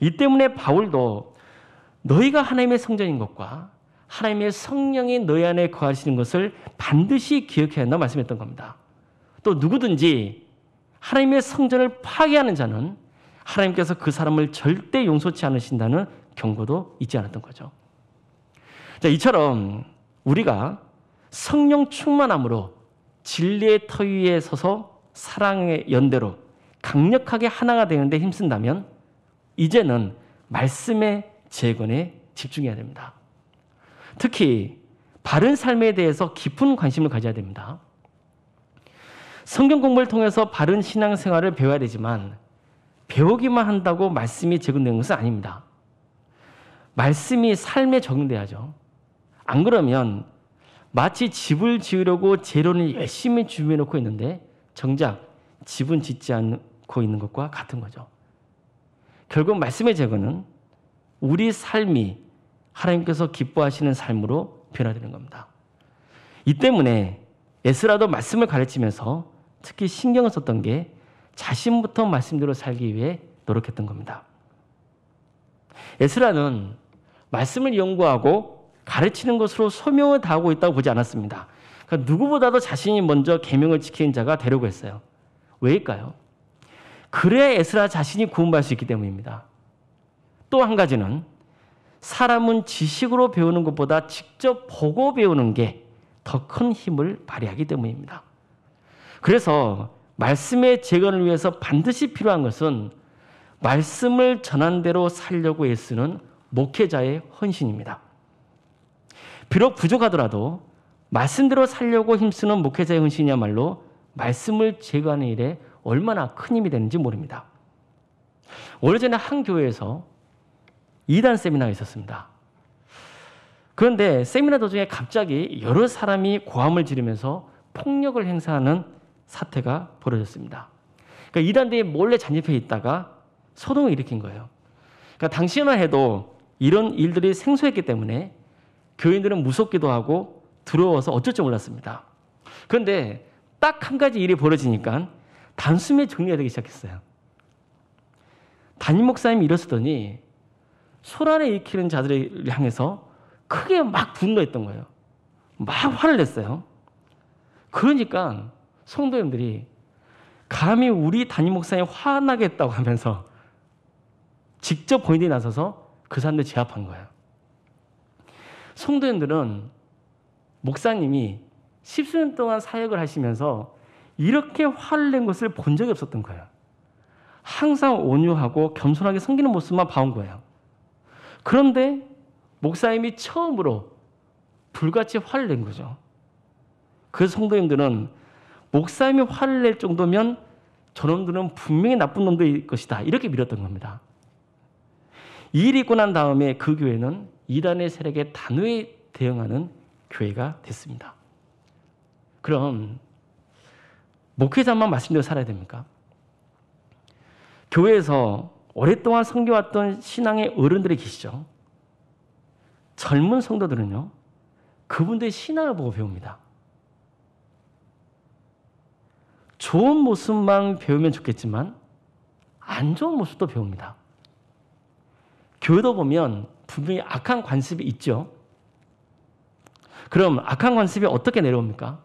이 때문에 바울도 너희가 하나님의 성전인 것과 하나님의 성령이 너희 안에 거하시는 것을 반드시 기억해야 한다고 말씀했던 겁니다. 또 누구든지 하나님의 성전을 파괴하는 자는 하나님께서 그 사람을 절대 용서치 않으신다는 경고도 잊지 않았던 거죠. 자, 이처럼 우리가 성령 충만함으로 진리의 터 위에 서서 사랑의 연대로 강력하게 하나가 되는데 힘쓴다면 이제는 말씀의 재건에 집중해야 됩니다. 특히 바른 삶에 대해서 깊은 관심을 가져야 됩니다. 성경 공부를 통해서 바른 신앙생활을 배워야 되지만 배우기만 한다고 말씀이 적용되는 것은 아닙니다. 말씀이 삶에 적용돼야죠. 안 그러면 마치 집을 지으려고 재료를 열심히 준비해 놓고 있는데 정작 집은 짓지 않고 있는 것과 같은 거죠. 결국 말씀의 재건은 우리 삶이 하나님께서 기뻐하시는 삶으로 변화되는 겁니다. 이 때문에 에스라도 말씀을 가르치면서 특히 신경을 썼던 게 자신부터 말씀대로 살기 위해 노력했던 겁니다. 에스라는 말씀을 연구하고 가르치는 것으로 소명을 다하고 있다고 보지 않았습니다. 그러니까 누구보다도 자신이 먼저 계명을 지키는 자가 되려고 했어요. 왜일까요? 그래야 에스라 자신이 구원받을 수 있기 때문입니다. 또 한 가지는 사람은 지식으로 배우는 것보다 직접 보고 배우는 게 더 큰 힘을 발휘하기 때문입니다. 그래서 말씀의 재건을 위해서 반드시 필요한 것은 말씀을 전한 대로 살려고 애쓰는 목회자의 헌신입니다. 비록 부족하더라도 말씀대로 살려고 힘쓰는 목회자의 헌신이야말로 말씀을 제거하는 일에 얼마나 큰 힘이 되는지 모릅니다. 오래전에 한 교회에서 2단 세미나가 있었습니다. 그런데 세미나 도중에 갑자기 여러 사람이 고함을 지르면서 폭력을 행사하는 사태가 벌어졌습니다. 그러니까 2단대에 몰래 잔입해 있다가 소동을 일으킨 거예요. 그러니까 당시만 해도 이런 일들이 생소했기 때문에 교인들은 무섭기도 하고 두려워서 어쩔 줄 몰랐습니다. 그런데 딱 한 가지 일이 벌어지니까 단숨에 정리가 되기 시작했어요. 담임 목사님이 일어서더니 소란을 일으키는 자들을 향해서 크게 막 분노했던 거예요. 막 화를 냈어요. 그러니까 성도님들이 감히 우리 담임 목사님 화나게 했다고 하면서 직접 본인이 나서서 그 사람들 제압한 거예요. 성도님들은 목사님이 10수년 동안 사역을 하시면서 이렇게 화를 낸 것을 본 적이 없었던 거예요. 항상 온유하고 겸손하게 섬기는 모습만 봐온 거예요. 그런데 목사님이 처음으로 불같이 화를 낸 거죠. 그래서 성도님들은 목사님이 화를 낼 정도면 저놈들은 분명히 나쁜 놈들일 것이다. 이렇게 믿었던 겁니다. 이 일이 있고 난 다음에 그 교회는 이단의 세력에 단호히 대응하는 교회가 됐습니다. 그럼 목회자만 말씀대로 살아야 됩니까? 교회에서 오랫동안 섬겨왔던 신앙의 어른들이 계시죠. 젊은 성도들은요, 그분들의 신앙을 보고 배웁니다. 좋은 모습만 배우면 좋겠지만 안 좋은 모습도 배웁니다. 교회도 보면 분명히 악한 관습이 있죠. 그럼 악한 관습이 어떻게 내려옵니까?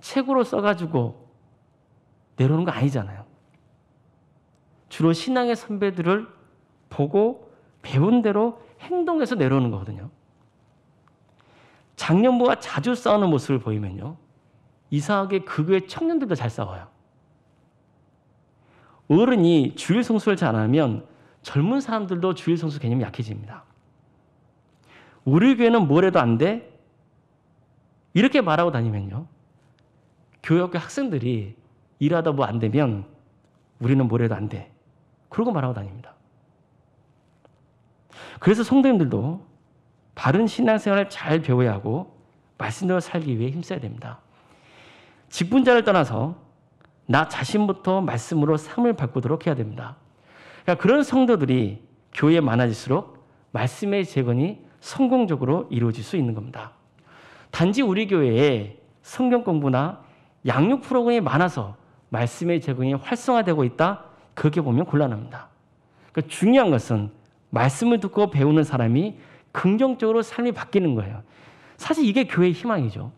책으로 써가지고 내려오는 거 아니잖아요. 주로 신앙의 선배들을 보고 배운 대로 행동해서 내려오는 거거든요. 장년부가 자주 싸우는 모습을 보이면요, 이상하게 그 교회 청년들도 잘 싸워요. 어른이 주일 성수를 잘 안 하면 젊은 사람들도 주일 성수 개념이 약해집니다. 우리 교회는 뭘 해도 안 돼? 이렇게 말하고 다니면요. 교회학교 학생들이 일하다 뭐 안 되면 우리는 뭘 해도 안 돼. 그러고 말하고 다닙니다. 그래서 성도님들도 바른 신앙생활을 잘 배워야 하고 말씀대로 살기 위해 힘써야 됩니다. 직분자를 떠나서 나 자신부터 말씀으로 삶을 바꾸도록 해야 됩니다. 그러니까 그런 성도들이 교회에 많아질수록 말씀의 재건이 성공적으로 이루어질 수 있는 겁니다. 단지 우리 교회에 성경 공부나 양육 프로그램이 많아서 말씀의 재건이 활성화되고 있다? 그렇게 보면 곤란합니다. 그러니까 중요한 것은 말씀을 듣고 배우는 사람이 긍정적으로 삶이 바뀌는 거예요. 사실 이게 교회의 희망이죠.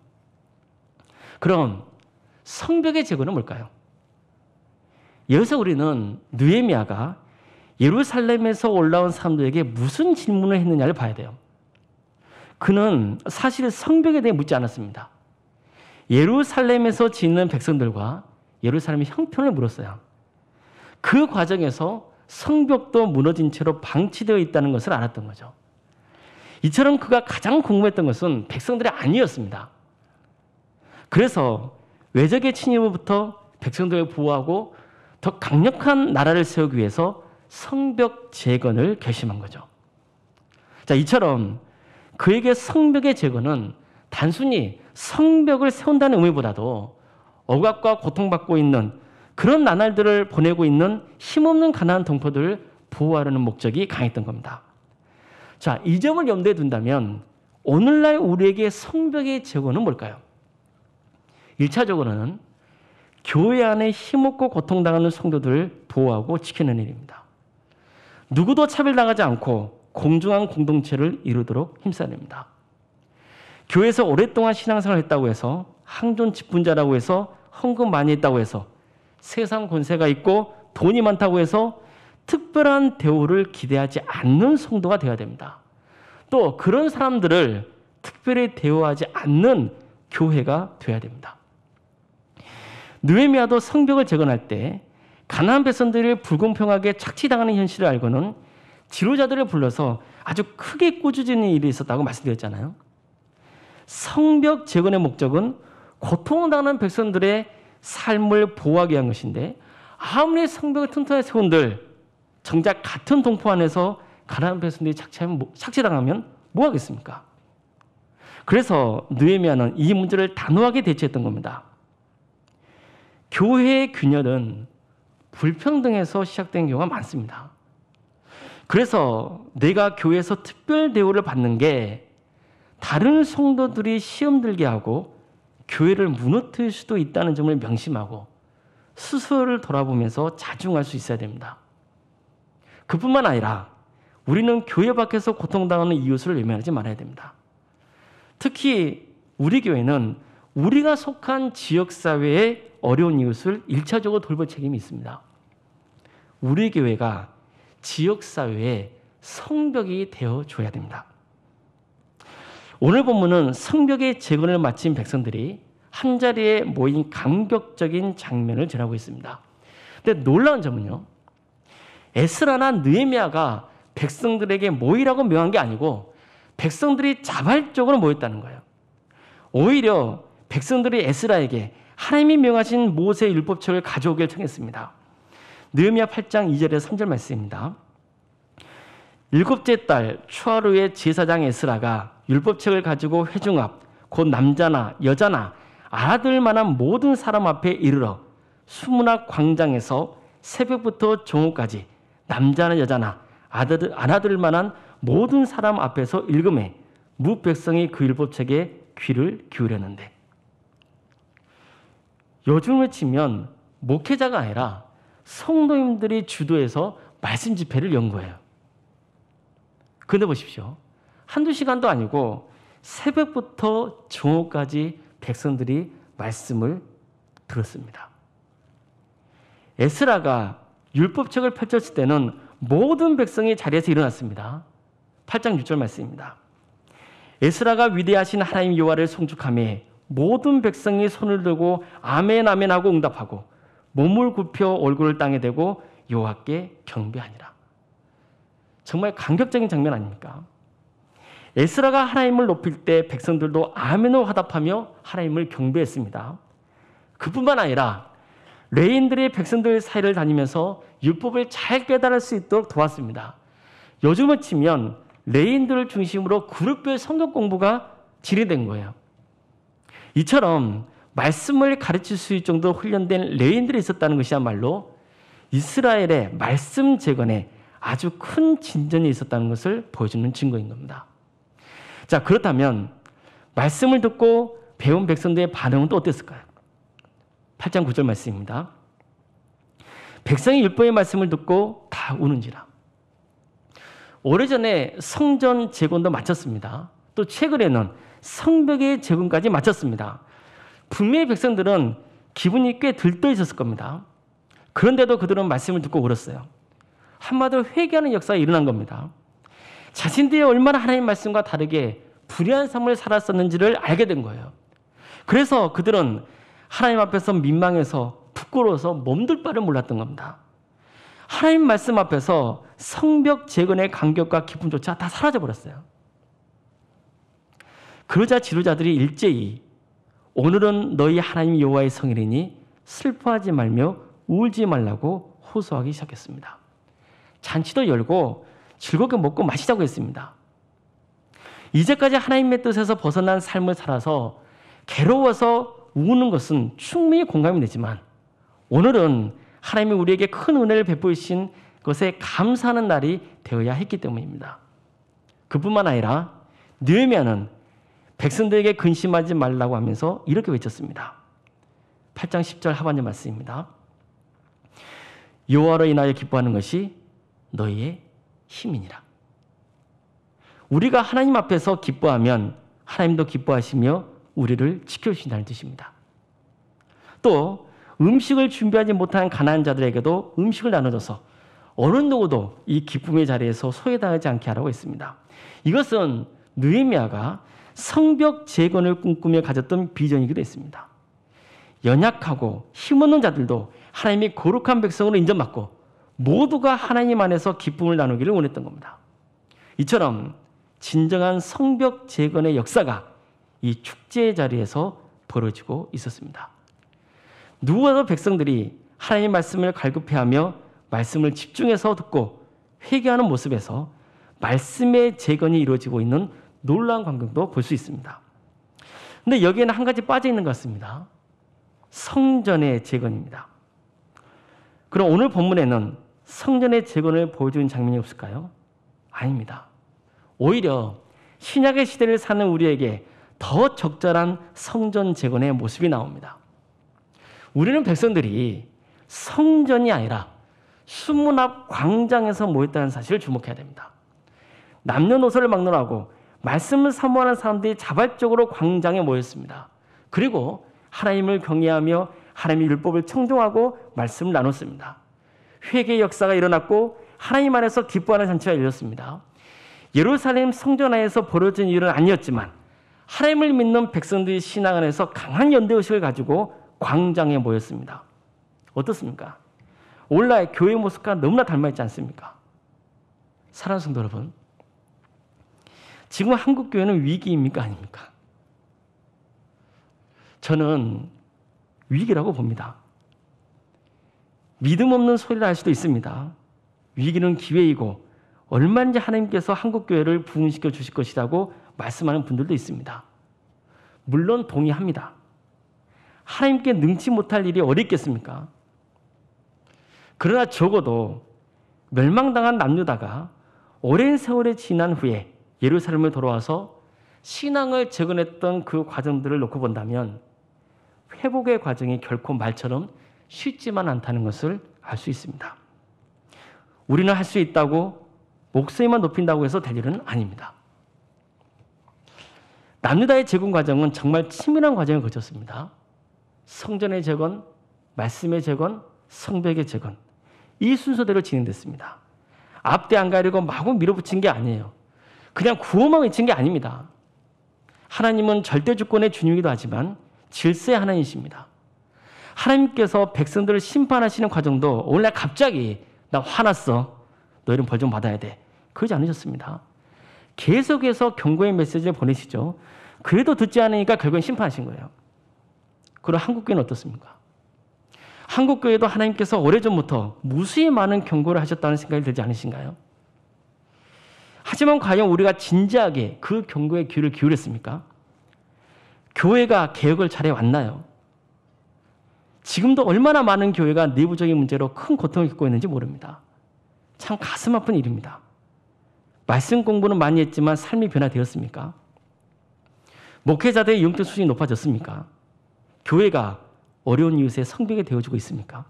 그럼 성벽의 재건은 뭘까요? 여기서 우리는 느헤미야가 예루살렘에서 올라온 사람들에게 무슨 질문을 했느냐를 봐야 돼요. 그는 사실 성벽에 대해 묻지 않았습니다. 예루살렘에서 지는 백성들과 예루살렘의 형편을 물었어요. 그 과정에서 성벽도 무너진 채로 방치되어 있다는 것을 알았던 거죠. 이처럼 그가 가장 궁금했던 것은 백성들이 아니었습니다. 그래서 외적의 침입으로부터 백성들을 보호하고 더 강력한 나라를 세우기 위해서 성벽 재건을 결심한 거죠. 자, 이처럼 그에게 성벽의 재건은 단순히 성벽을 세운다는 의미보다도 억압과 고통받고 있는 그런 나날들을 보내고 있는 힘없는 가난한 동포들을 보호하려는 목적이 강했던 겁니다. 자, 이 점을 염두에 둔다면 오늘날 우리에게 성벽의 재건은 뭘까요? 1차적으로는 교회 안에 힘없고 고통당하는 성도들을 보호하고 지키는 일입니다. 누구도 차별당하지 않고 공정한 공동체를 이루도록 힘써야 됩니다. 교회에서 오랫동안 신앙생활을 했다고 해서 항존 직분자라고 해서 헌금 많이 했다고 해서 세상 권세가 있고 돈이 많다고 해서 특별한 대우를 기대하지 않는 성도가 되어야 됩니다. 또 그런 사람들을 특별히 대우하지 않는 교회가 되어야 됩니다. 느헤미야도 성벽을 재건할 때 가나안 백성들이 불공평하게 착취당하는 현실을 알고는 지도자들을 불러서 아주 크게 꾸짖는 일이 있었다고 말씀드렸잖아요. 성벽 재건의 목적은 고통당하는 백성들의 삶을 보호하기 위한 것인데 아무리 성벽을 튼튼하게 세운들 정작 같은 동포 안에서 가나안 백성들이 착취당하면 뭐 하겠습니까? 그래서 느헤미야는 이 문제를 단호하게 대처했던 겁니다. 교회의 균열은 불평등에서 시작된 경우가 많습니다. 그래서 내가 교회에서 특별 대우를 받는 게 다른 성도들이 시험 들게 하고 교회를 무너뜨릴 수도 있다는 점을 명심하고 스스로를 돌아보면서 자중할 수 있어야 됩니다. 그뿐만 아니라 우리는 교회 밖에서 고통당하는 이웃을 외면하지 말아야 됩니다. 특히 우리 교회는 우리가 속한 지역사회의 어려운 이웃을 1차적으로 돌볼 책임이 있습니다. 우리 교회가 지역사회의 성벽이 되어줘야 됩니다. 오늘 본문은 성벽의 재건을 마친 백성들이 한자리에 모인 감격적인 장면을 전하고 있습니다. 근데 놀라운 점은요, 에스라나 느헤미야가 백성들에게 모이라고 명한 게 아니고 백성들이 자발적으로 모였다는 거예요. 오히려 백성들이 에스라에게 하나님이 명하신 모세의 율법책을 가져오길 청했습니다. 느헤미야 8장 2절에서 3절 말씀입니다. 7째 달 추하루에 제사장 에스라가 율법책을 가지고 회중 앞 곧 남자나 여자나 알아들 만한 모든 사람 앞에 이르러 수문학 광장에서 새벽부터 정오까지 남자나 여자나 알아들 만한 모든 사람 앞에서 읽음에 무 백성이 그 율법책에 귀를 기울였는데, 요즘을 치면 목회자가 아니라 성도님들이 주도해서 말씀 집회를 연 거예요. 근데 보십시오. 한두 시간도 아니고 새벽부터 정오까지 백성들이 말씀을 들었습니다. 에스라가 율법책을 펼쳤을 때는 모든 백성이 자리에서 일어났습니다. 8장 6절 말씀입니다. 에스라가 위대하신 하나님 여호와를 송축하며 모든 백성이 손을 들고 아멘 아멘 하고 응답하고 몸을 굽혀 얼굴을 땅에 대고 여호와께 경배하니라. 정말 감격적인 장면 아닙니까? 에스라가 하나님을 높일 때 백성들도 아멘으로 화답하며 하나님을 경배했습니다. 그뿐만 아니라 레인들이 백성들 사이를 다니면서 율법을 잘 깨달을 수 있도록 도왔습니다. 요즘을 치면 레인들을 중심으로 그룹별 성경 공부가 진행된 거예요. 이처럼 말씀을 가르칠 수 있을 정도로 훈련된 레인들이 있었다는 것이야말로 이스라엘의 말씀 재건에 아주 큰 진전이 있었다는 것을 보여주는 증거인 겁니다. 자, 그렇다면 말씀을 듣고 배운 백성들의 반응은 또 어땠을까요? 8장 9절 말씀입니다. 백성이 율법의 말씀을 듣고 다 우는지라. 오래전에 성전 재건도 마쳤습니다. 또 최근에는 성벽의 재건까지 마쳤습니다. 분명히 백성들은 기분이 꽤 들떠 있었을 겁니다. 그런데도 그들은 말씀을 듣고 울었어요. 한마디로 회개하는 역사가 일어난 겁니다. 자신들이 얼마나 하나님 말씀과 다르게 불의한 삶을 살았었는지를 알게 된 거예요. 그래서 그들은 하나님 앞에서 민망해서 부끄러워서 몸둘 바를 몰랐던 겁니다. 하나님 말씀 앞에서 성벽 재건의 감격과 기쁨조차 다 사라져버렸어요. 그러자 지도자들이 일제히 오늘은 너희 하나님 여호와의 성일이니 슬퍼하지 말며 울지 말라고 호소하기 시작했습니다. 잔치도 열고 즐겁게 먹고 마시자고 했습니다. 이제까지 하나님의 뜻에서 벗어난 삶을 살아서 괴로워서 우는 것은 충분히 공감이 되지만 오늘은 하나님이 우리에게 큰 은혜를 베푸신 것에 감사하는 날이 되어야 했기 때문입니다. 그뿐만 아니라 느헤미야는 백성들에게 근심하지 말라고 하면서 이렇게 외쳤습니다. 8장 10절 하반절 말씀입니다. 여호와로 인하여 기뻐하는 것이 너희의 힘이니라. 우리가 하나님 앞에서 기뻐하면 하나님도 기뻐하시며 우리를 지켜주신다는 뜻입니다. 또 음식을 준비하지 못한 가난한 자들에게도 음식을 나눠줘서 어느 누구도 이 기쁨의 자리에서 소외당하지 않게 하라고 했습니다. 이것은 느헤미야가 성벽 재건을 꿈꾸며 가졌던 비전이기도 했습니다. 연약하고 힘없는 자들도 하나님이 거룩한 백성으로 인정받고 모두가 하나님 안에서 기쁨을 나누기를 원했던 겁니다. 이처럼 진정한 성벽 재건의 역사가 이 축제의 자리에서 벌어지고 있었습니다. 누구와도 백성들이 하나님의 말씀을 갈급해하며 말씀을 집중해서 듣고 회개하는 모습에서 말씀의 재건이 이루어지고 있는 놀라운 광경도 볼 수 있습니다. 그런데 여기에는 한 가지 빠져 있는 것 같습니다. 성전의 재건입니다. 그럼 오늘 본문에는 성전의 재건을 보여주는 장면이 없을까요? 아닙니다. 오히려 신약의 시대를 사는 우리에게 더 적절한 성전 재건의 모습이 나옵니다. 우리는 백성들이 성전이 아니라 수문 앞 광장에서 모였다는 사실을 주목해야 됩니다. 남녀노소를 막론하고 말씀을 사모하는 사람들이 자발적으로 광장에 모였습니다. 그리고 하나님을 경외하며 하나님의 율법을 청종하고 말씀을 나눴습니다. 회개의 역사가 일어났고 하나님 안에서 기뻐하는 잔치가 열렸습니다. 예루살렘 성전 안에서 벌어진 일은 아니었지만 하나님을 믿는 백성들의 신앙 안에서 강한 연대의식을 가지고 광장에 모였습니다. 어떻습니까? 오늘날 교회 모습과 너무나 닮아있지 않습니까? 사랑하는 성도 여러분, 지금 한국 교회는 위기입니까? 아닙니까? 저는 위기라고 봅니다. 믿음 없는 소리를 할 수도 있습니다. 위기는 기회이고 얼마든지 하나님께서 한국 교회를 부흥시켜 주실 것이라고 말씀하는 분들도 있습니다. 물론 동의합니다. 하나님께 능치 못할 일이 어디 있겠습니까? 그러나 적어도 멸망당한 남유다가 오랜 세월이 지난 후에 예루살렘에 돌아와서 신앙을 재건했던 그 과정들을 놓고 본다면 회복의 과정이 결코 말처럼 쉽지만 않다는 것을 알 수 있습니다. 우리는 할 수 있다고 목소리만 높인다고 해서 될 일은 아닙니다. 남유다의 재건 과정은 정말 치밀한 과정을 거쳤습니다. 성전의 재건, 말씀의 재건, 성벽의 재건, 이 순서대로 진행됐습니다. 앞뒤 안 가리고 마구 밀어붙인 게 아니에요. 그냥 구호만 외친 게 아닙니다. 하나님은 절대 주권의 주님이기도 하지만 질서의 하나님이십니다. 하나님께서 백성들을 심판하시는 과정도 오늘날 갑자기 나 화났어, 너희는 벌 좀 받아야 돼, 그러지 않으셨습니다. 계속해서 경고의 메시지를 보내시죠. 그래도 듣지 않으니까 결국엔 심판하신 거예요. 그럼 한국교회는 어떻습니까? 한국교회도 하나님께서 오래전부터 무수히 많은 경고를 하셨다는 생각이 들지 않으신가요? 하지만 과연 우리가 진지하게 그 경고에 귀를 기울였습니까? 교회가 개혁을 잘해왔나요? 지금도 얼마나 많은 교회가 내부적인 문제로 큰 고통을 겪고 있는지 모릅니다. 참 가슴 아픈 일입니다. 말씀 공부는 많이 했지만 삶이 변화되었습니까? 목회자들의 영적 수준이 높아졌습니까? 교회가 어려운 이웃의 성벽이 되어주고 있습니까?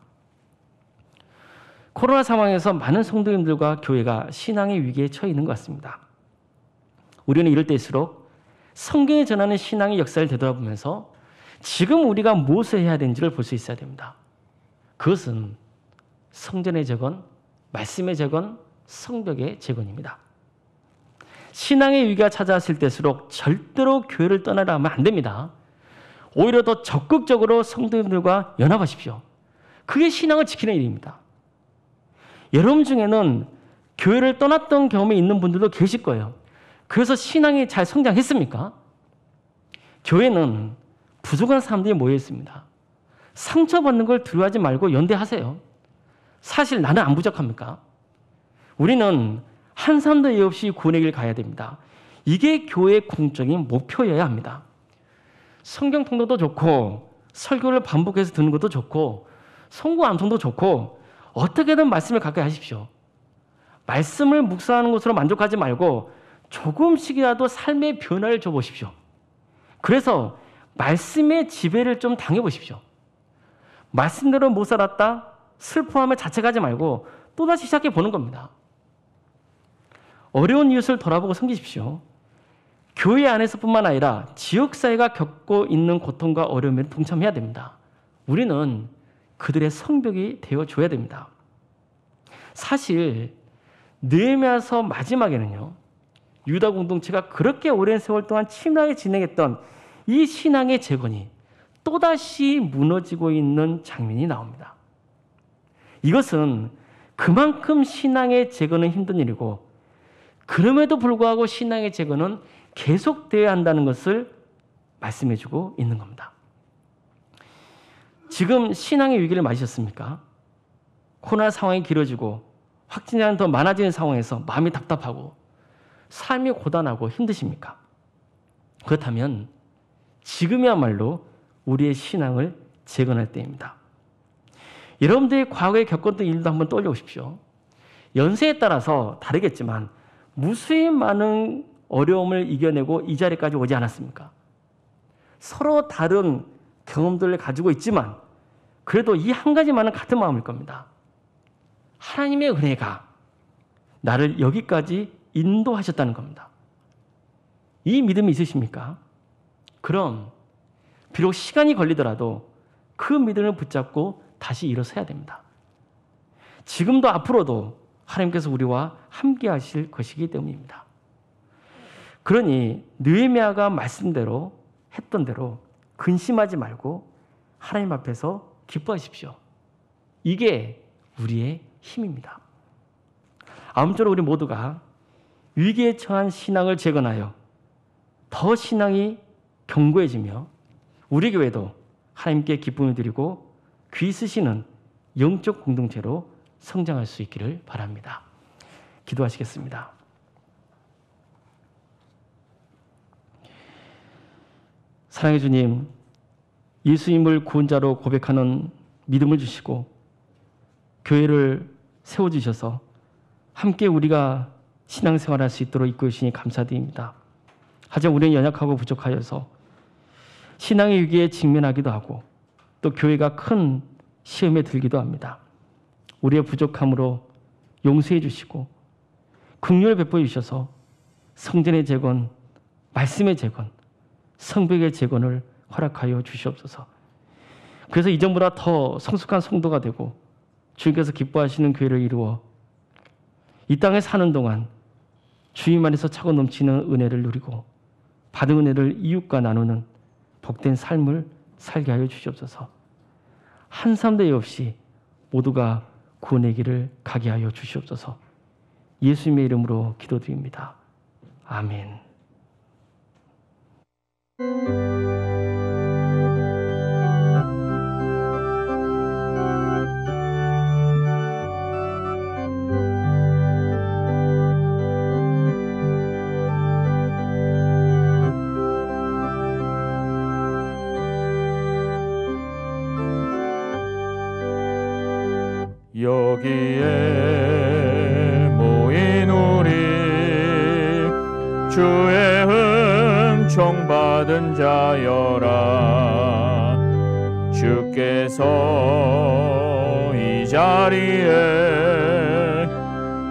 코로나 상황에서 많은 성도님들과 교회가 신앙의 위기에 처해 있는 것 같습니다. 우리는 이럴 때일수록 성경에 전하는 신앙의 역사를 되돌아보면서 지금 우리가 무엇을 해야 되는지를 볼 수 있어야 됩니다. 그것은 성전의 재건, 말씀의 재건, 성벽의 재건입니다. 신앙의 위기가 찾아왔을 때일수록 절대로 교회를 떠나려 하면 안 됩니다. 오히려 더 적극적으로 성도님들과 연합하십시오. 그게 신앙을 지키는 일입니다. 여러분 중에는 교회를 떠났던 경험이 있는 분들도 계실 거예요. 그래서 신앙이 잘 성장했습니까? 교회는 부족한 사람들이 모여 있습니다. 상처받는 걸 두려워하지 말고 연대하세요. 사실 나는 안 부족합니까? 우리는 한 사람도 예 없이 구원의 길 가야 됩니다. 이게 교회의 공적인 목표여야 합니다. 성경 통독도 좋고 설교를 반복해서 듣는 것도 좋고 성구 암송도 좋고 어떻게든 말씀을 가까이 하십시오. 말씀을 묵상하는 것으로 만족하지 말고 조금씩이라도 삶의 변화를 줘보십시오. 그래서 말씀의 지배를 좀 당해보십시오. 말씀대로 못 살았다 슬퍼하며 자책하지 말고 또다시 시작해 보는 겁니다. 어려운 이웃을 돌아보고 섬기십시오. 교회 안에서뿐만 아니라 지역사회가 겪고 있는 고통과 어려움에 동참해야 됩니다. 우리는 그들의 성벽이 되어줘야 됩니다. 사실 느헤미야서 마지막에는요. 유다 공동체가 그렇게 오랜 세월 동안 침략에 진행했던 이 신앙의 재건이 또다시 무너지고 있는 장면이 나옵니다. 이것은 그만큼 신앙의 재건은 힘든 일이고 그럼에도 불구하고 신앙의 재건은 계속되어야 한다는 것을 말씀해주고 있는 겁니다. 지금 신앙의 위기를 맞으셨습니까? 코로나 상황이 길어지고 확진자는 더 많아지는 상황에서 마음이 답답하고 삶이 고단하고 힘드십니까? 그렇다면 지금이야말로 우리의 신앙을 재건할 때입니다. 여러분들이 과거에 겪었던 일도 한번 떠올려 보십시오. 연세에 따라서 다르겠지만 무수히 많은 어려움을 이겨내고 이 자리까지 오지 않았습니까? 서로 다른 경험들을 가지고 있지만 그래도 이 한 가지만은 같은 마음일 겁니다. 하나님의 은혜가 나를 여기까지 인도하셨다는 겁니다. 이 믿음이 있으십니까? 그럼 비록 시간이 걸리더라도 그 믿음을 붙잡고 다시 일어서야 됩니다. 지금도 앞으로도 하나님께서 우리와 함께 하실 것이기 때문입니다. 그러니 느헤미야가 말씀대로 했던 대로 근심하지 말고 하나님 앞에서 기뻐하십시오. 이게 우리의 힘입니다. 아무쪼록 우리 모두가 위기에 처한 신앙을 재건하여 더 신앙이 견고해지며 우리 교회도 하나님께 기쁨을 드리고 귀 쓰시는 영적 공동체로 성장할 수 있기를 바랍니다. 기도하시겠습니다. 사랑의 주님, 예수님을 구원자로 고백하는 믿음을 주시고 교회를 세워주셔서 함께 우리가 신앙생활할 수 있도록 이끌어 주시니 감사드립니다. 하지만 우리는 연약하고 부족하여서 신앙의 위기에 직면하기도 하고 또 교회가 큰 시험에 들기도 합니다. 우리의 부족함으로 용서해 주시고 긍휼을 베풀어 주셔서 성전의 재건, 말씀의 재건, 성벽의 재건을 허락하여 주시옵소서. 그래서 이전보다 더 성숙한 성도가 되고 주님께서 기뻐하시는 교회를 이루어 이 땅에 사는 동안 주님 안에서 차고 넘치는 은혜를 누리고 받은 은혜를 이웃과 나누는 복된 삶을 살게 하여 주시옵소서. 한 사람도 없이 모두가 구원의 길을 가게 하여 주시옵소서. 예수님의 이름으로 기도드립니다. 아멘. 여기에 모인 우리 주의 은총받은 자여라. 주께서 이 자리에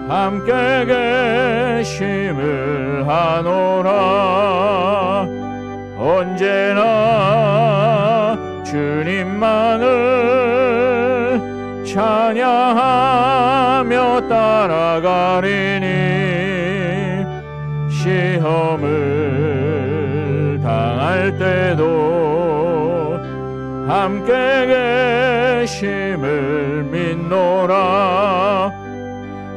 함께 계심을 하노라. 언제나 주님만을 찬양하며 따라가리니 시험을 당할 때도 함께 계심을 믿노라.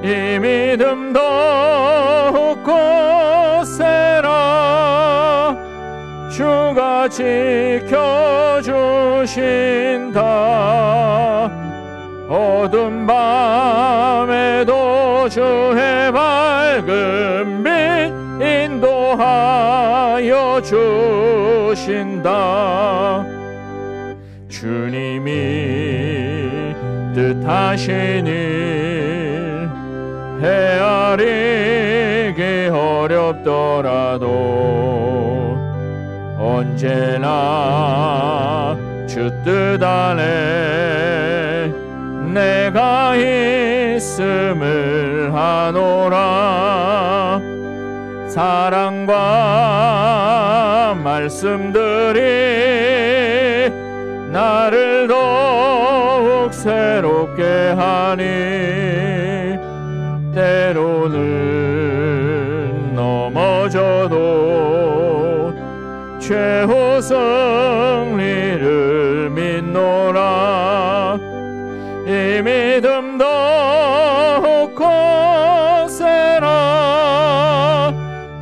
이 믿음 더욱 거세라. 주가 지켜주신다. 어두운 밤에도 주의 밝은 빛 인도하여 주신다. 주님이 뜻하신 일 헤아리기 어렵더라도 언제나 주 뜻 안에 내가 있음을 하노라. 사랑과 말씀들이 나를 더욱 새롭게 하니 때로는 넘어져도 최후 승리를 믿노라. 이 믿음 더욱 거세라.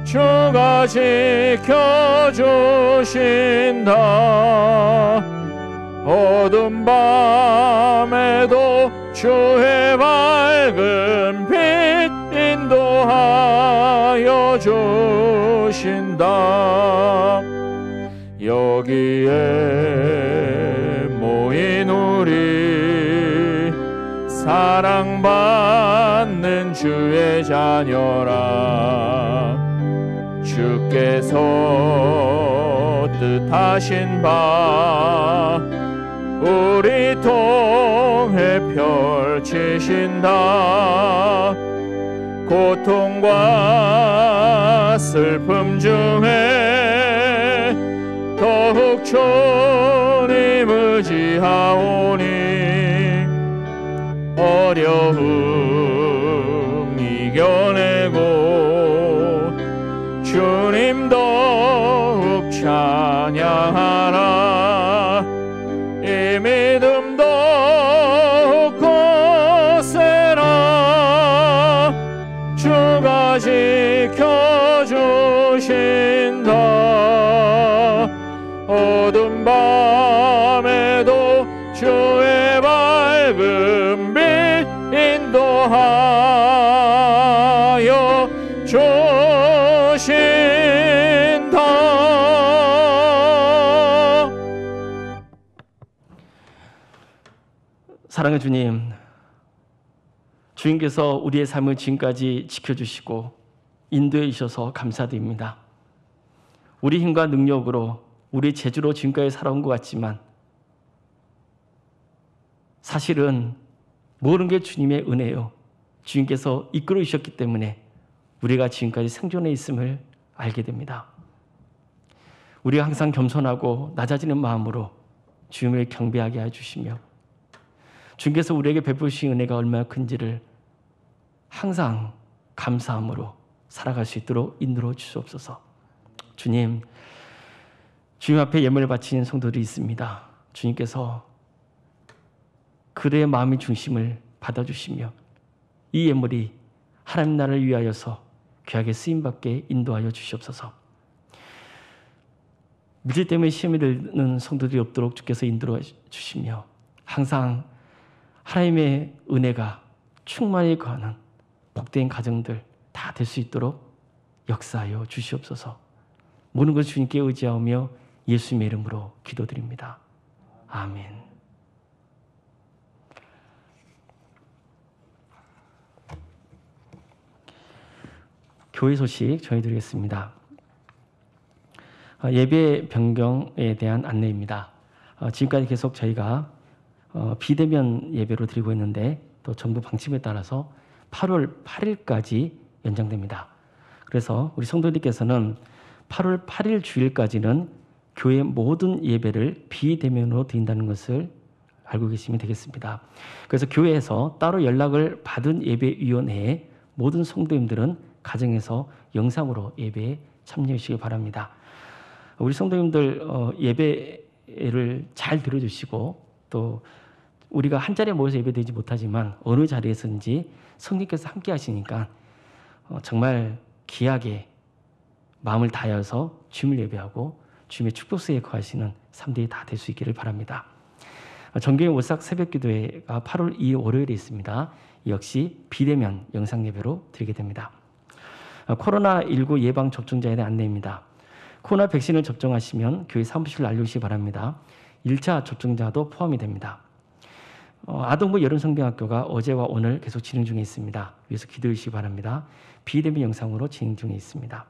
주가 지켜주신다. 어두운 밤에도 주의 밝은 빛 인도하여 주신다. 여기에 모인 우리 사랑받는 주의 자녀라. 주께서 뜻하신 바 우리 통해 펼치신다. 고통과 슬픔 중에 더욱 주님 의지하오니 어려움 이겨내고 주님 더욱 찬양하라. 이 믿음 더욱 거세라. 주가 지켜주신다. 어두운 밤에도 주의 밝은 빛 인도하여 주신다. 사랑하는 주님, 주님께서 우리의 삶을 지금까지 지켜주시고 인도해 주셔서 감사드립니다. 우리 힘과 능력으로 우리 재주로 지금까지 살아온 것 같지만 사실은 모든 게 주님의 은혜요. 주님께서 이끌어 주셨기 때문에 우리가 지금까지 생존해 있음을 알게 됩니다. 우리가 항상 겸손하고 낮아지는 마음으로 주님을 경배하게 해주시며 주님께서 우리에게 베푸신 은혜가 얼마나 큰지를 항상 감사함으로 살아갈 수 있도록 인도해 주시옵소서. 주님, 주님 앞에 예물을 바치는 성도들이 있습니다. 주님께서 그들의 마음의 중심을 받아주시며 이 예물이 하나님 나라를 위하여서 귀하게 쓰임받게 인도하여 주시옵소서. 문제 때문에 시험에 들는 성도들이 없도록 주께서 인도해 주시며 항상 하나님의 은혜가 충만히 거하는 복된 가정들 다 될 수 있도록 역사하여 주시옵소서. 모든 것을 주님께 의지하며 예수님의 이름으로 기도드립니다. 아멘. 교회 소식 전해드리겠습니다. 예배 변경에 대한 안내입니다. 지금까지 계속 저희가 비대면 예배로 드리고 있는데 또 정부 방침에 따라서 8월 8일까지 연장됩니다. 그래서 우리 성도님께서는 8월 8일 주일까지는 교회 모든 예배를 비대면으로 드린다는 것을 알고 계시면 되겠습니다. 그래서 교회에서 따로 연락을 받은 예배위원회에 모든 성도님들은 가정에서 영상으로 예배에 참여해 주시기 바랍니다. 우리 성도님들 예배를 잘 들어주시고 또 우리가 한 자리에 모여서 예배드리지 못하지만 어느 자리에서든지 성령께서 함께 하시니까 정말 귀하게 마음을 다해서 주님을 예배하고 주님의 축복 속에 거하시는 삶들이 다 될 수 있기를 바랍니다. 정교회 오싹 새벽기도회가 8월 2일 월요일에 있습니다. 역시 비대면 영상 예배로 드리게 됩니다. 코로나19 예방 접종자에 대한 안내입니다. 코로나 백신을 접종하시면 교회 사무실로 알려주시기 바랍니다. 1차 접종자도 포함이 됩니다. 아동부 여름성병학교가 어제와 오늘 계속 진행 중에 있습니다. 위에서 기도해 주시기 바랍니다. 비대면 영상으로 진행 중에 있습니다.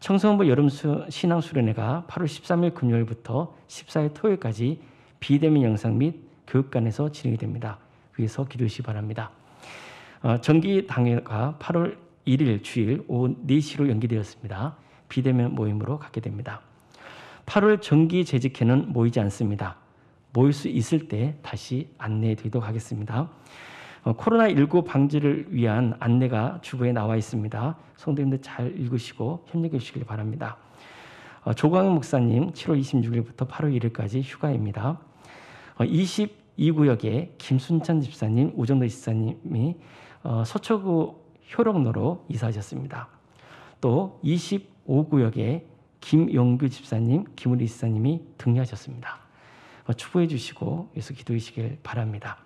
청소년부 여름 신앙수련회가 8월 13일 금요일부터 14일 토요일까지 비대면 영상 및 교육관에서 진행이 됩니다. 위에서 기도해 주시기 바랍니다. 정기 당회가 8월 1일 주일 오후 4시로 연기되었습니다. 비대면 모임으로 갖게 됩니다. 8월 정기 재직회는 모이지 않습니다. 모일 수 있을 때 다시 안내해 드리도록 하겠습니다. 코로나19 방지를 위한 안내가 주부에 나와 있습니다. 성도님들 잘 읽으시고 협력해 주시길 바랍니다. 조광현 목사님 7월 26일부터 8월 1일까지 휴가입니다. 22구역에 김순찬 집사님, 우정도 집사님이 서초구 효록로로 이사하셨습니다. 또 25구역에 김용규 집사님, 김우리 집사님이 등려하셨습니다. 추부해 주시고 여기서 기도해 주시길 바랍니다.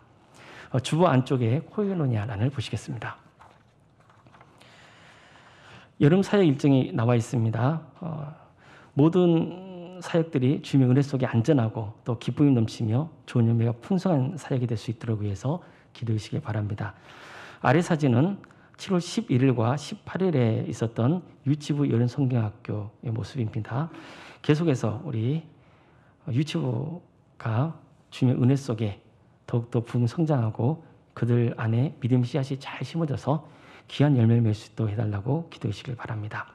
주보 안쪽에 코에노니아란을 보시겠습니다. 여름 사역 일정이 나와 있습니다. 모든 사역들이 주님의 은혜 속에 안전하고 또 기쁨이 넘치며 좋은 열매가 풍성한 사역이 될 수 있도록 위해서 기도해 주시길 바랍니다. 아래 사진은 7월 11일과 18일에 있었던 유치부 여름성경학교의 모습입니다. 계속해서 우리 유치부가 주님의 은혜 속에 더욱더 부흥성장하고 그들 안에 믿음 씨앗이 잘 심어져서 귀한 열매를 맺을 수 있도록 해달라고 기도해 주시길 바랍니다.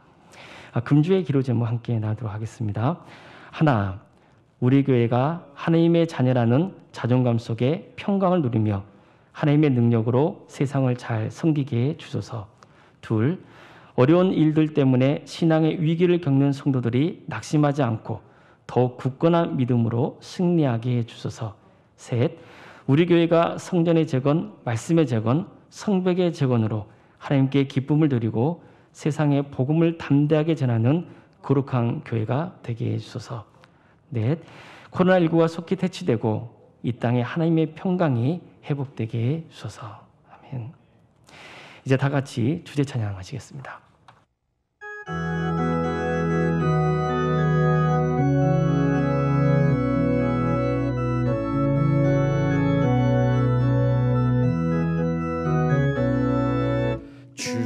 금주의 기도 제목 함께 나누도록 하겠습니다. 하나, 우리 교회가 하나님의 자녀라는 자존감 속에 평강을 누리며 하나님의 능력으로 세상을 잘 섬기게 해 주소서. 둘, 어려운 일들 때문에 신앙의 위기를 겪는 성도들이 낙심하지 않고 더욱 굳건한 믿음으로 승리하게 해 주소서. 셋, 우리 교회가 성전의 재건, 말씀의 재건, 성벽의 재건으로 하나님께 기쁨을 드리고 세상에 복음을 담대하게 전하는 거룩한 교회가 되게 해주소서. 넷, 코로나19가 속히 퇴치되고 이 땅에 하나님의 평강이 회복되게 해주소서. 아멘. 이제 다 같이 주제 찬양하시겠습니다.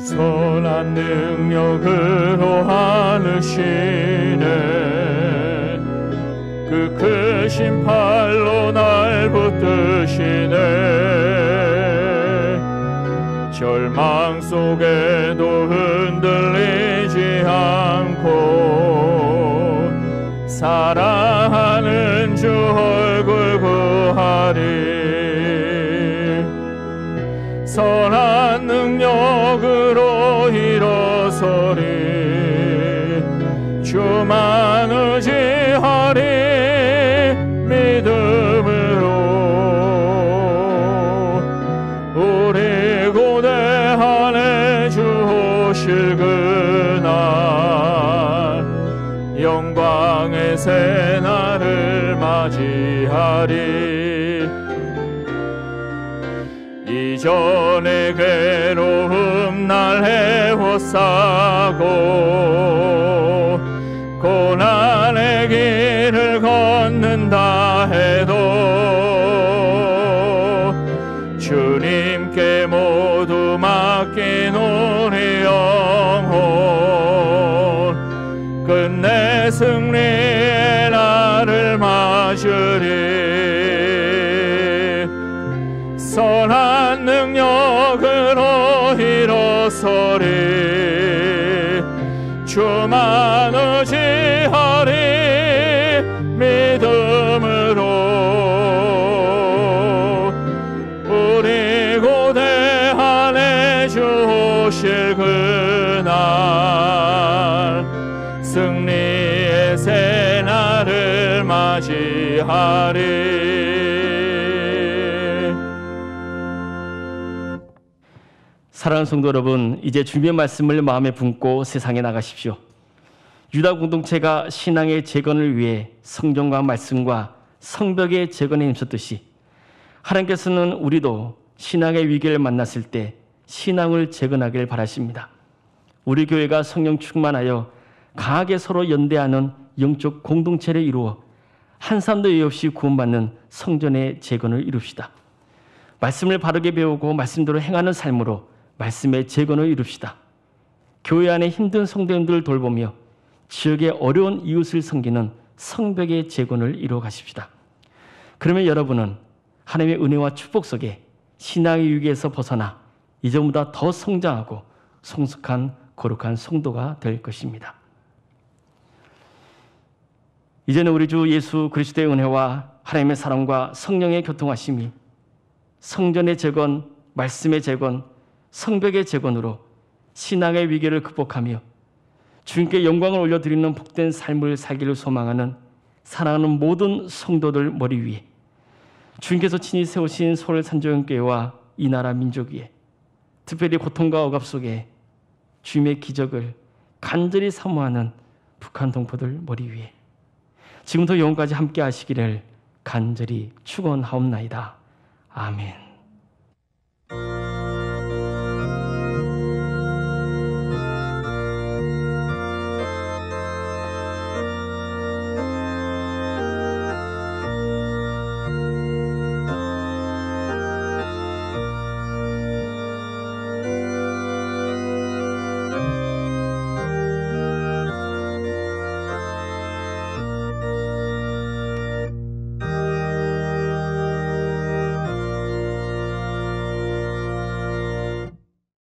선한 능력으로 하느시네 그 크신 팔로 날 붙드시네 절망 속에도 흔들리지 않고 사랑하는 주 얼굴 구하리 선한 능력으로 일어서리 주만 의지하리 믿음으로 우리 고대하네 맞이하리. 이전의 괴로움 날 헤워싸고 고난의 길을 걷는다 해도 주님께 모두 맡긴 우리 영혼 끝내 승리의 날을 맞으리. 선한 능력으로 일어서리. 주만 의지하리. 믿음으로 우리 고대 안에 주 오실 그날 승리의 새날을 맞이하리. 사랑하는 성도 여러분, 이제 주님의 말씀을 마음에 품고 세상에 나가십시오. 유다 공동체가 신앙의 재건을 위해 성경과 말씀과 성벽의 재건에 힘썼듯이 하나님께서는 우리도 신앙의 위기를 만났을 때 신앙을 재건하길 바라십니다. 우리 교회가 성령 충만하여 강하게 서로 연대하는 영적 공동체를 이루어 한 사람도 예외 없이 구원받는 성전의 재건을 이룹시다. 말씀을 바르게 배우고 말씀대로 행하는 삶으로 말씀의 재건을 이룹시다. 교회 안에 힘든 성도님들을 돌보며 지역의 어려운 이웃을 섬기는 성벽의 재건을 이루어 가십시다. 그러면 여러분은 하나님의 은혜와 축복 속에 신앙의 위기에서 벗어나 이전보다 더 성장하고 성숙한 거룩한 성도가 될 것입니다. 이제는 우리 주 예수 그리스도의 은혜와 하나님의 사랑과 성령의 교통하심이 성전의 재건, 말씀의 재건, 성벽의 재건으로 신앙의 위기를 극복하며 주님께 영광을 올려드리는 복된 삶을 살기를 소망하는 사랑하는 모든 성도들 머리 위에 주님께서 친히 세우신 서울산조연교회와 이 나라 민족 위에 특별히 고통과 억압 속에 주님의 기적을 간절히 사모하는 북한 동포들 머리 위에 지금부터 영원까지 함께 하시기를 간절히 축원하옵나이다. 아멘.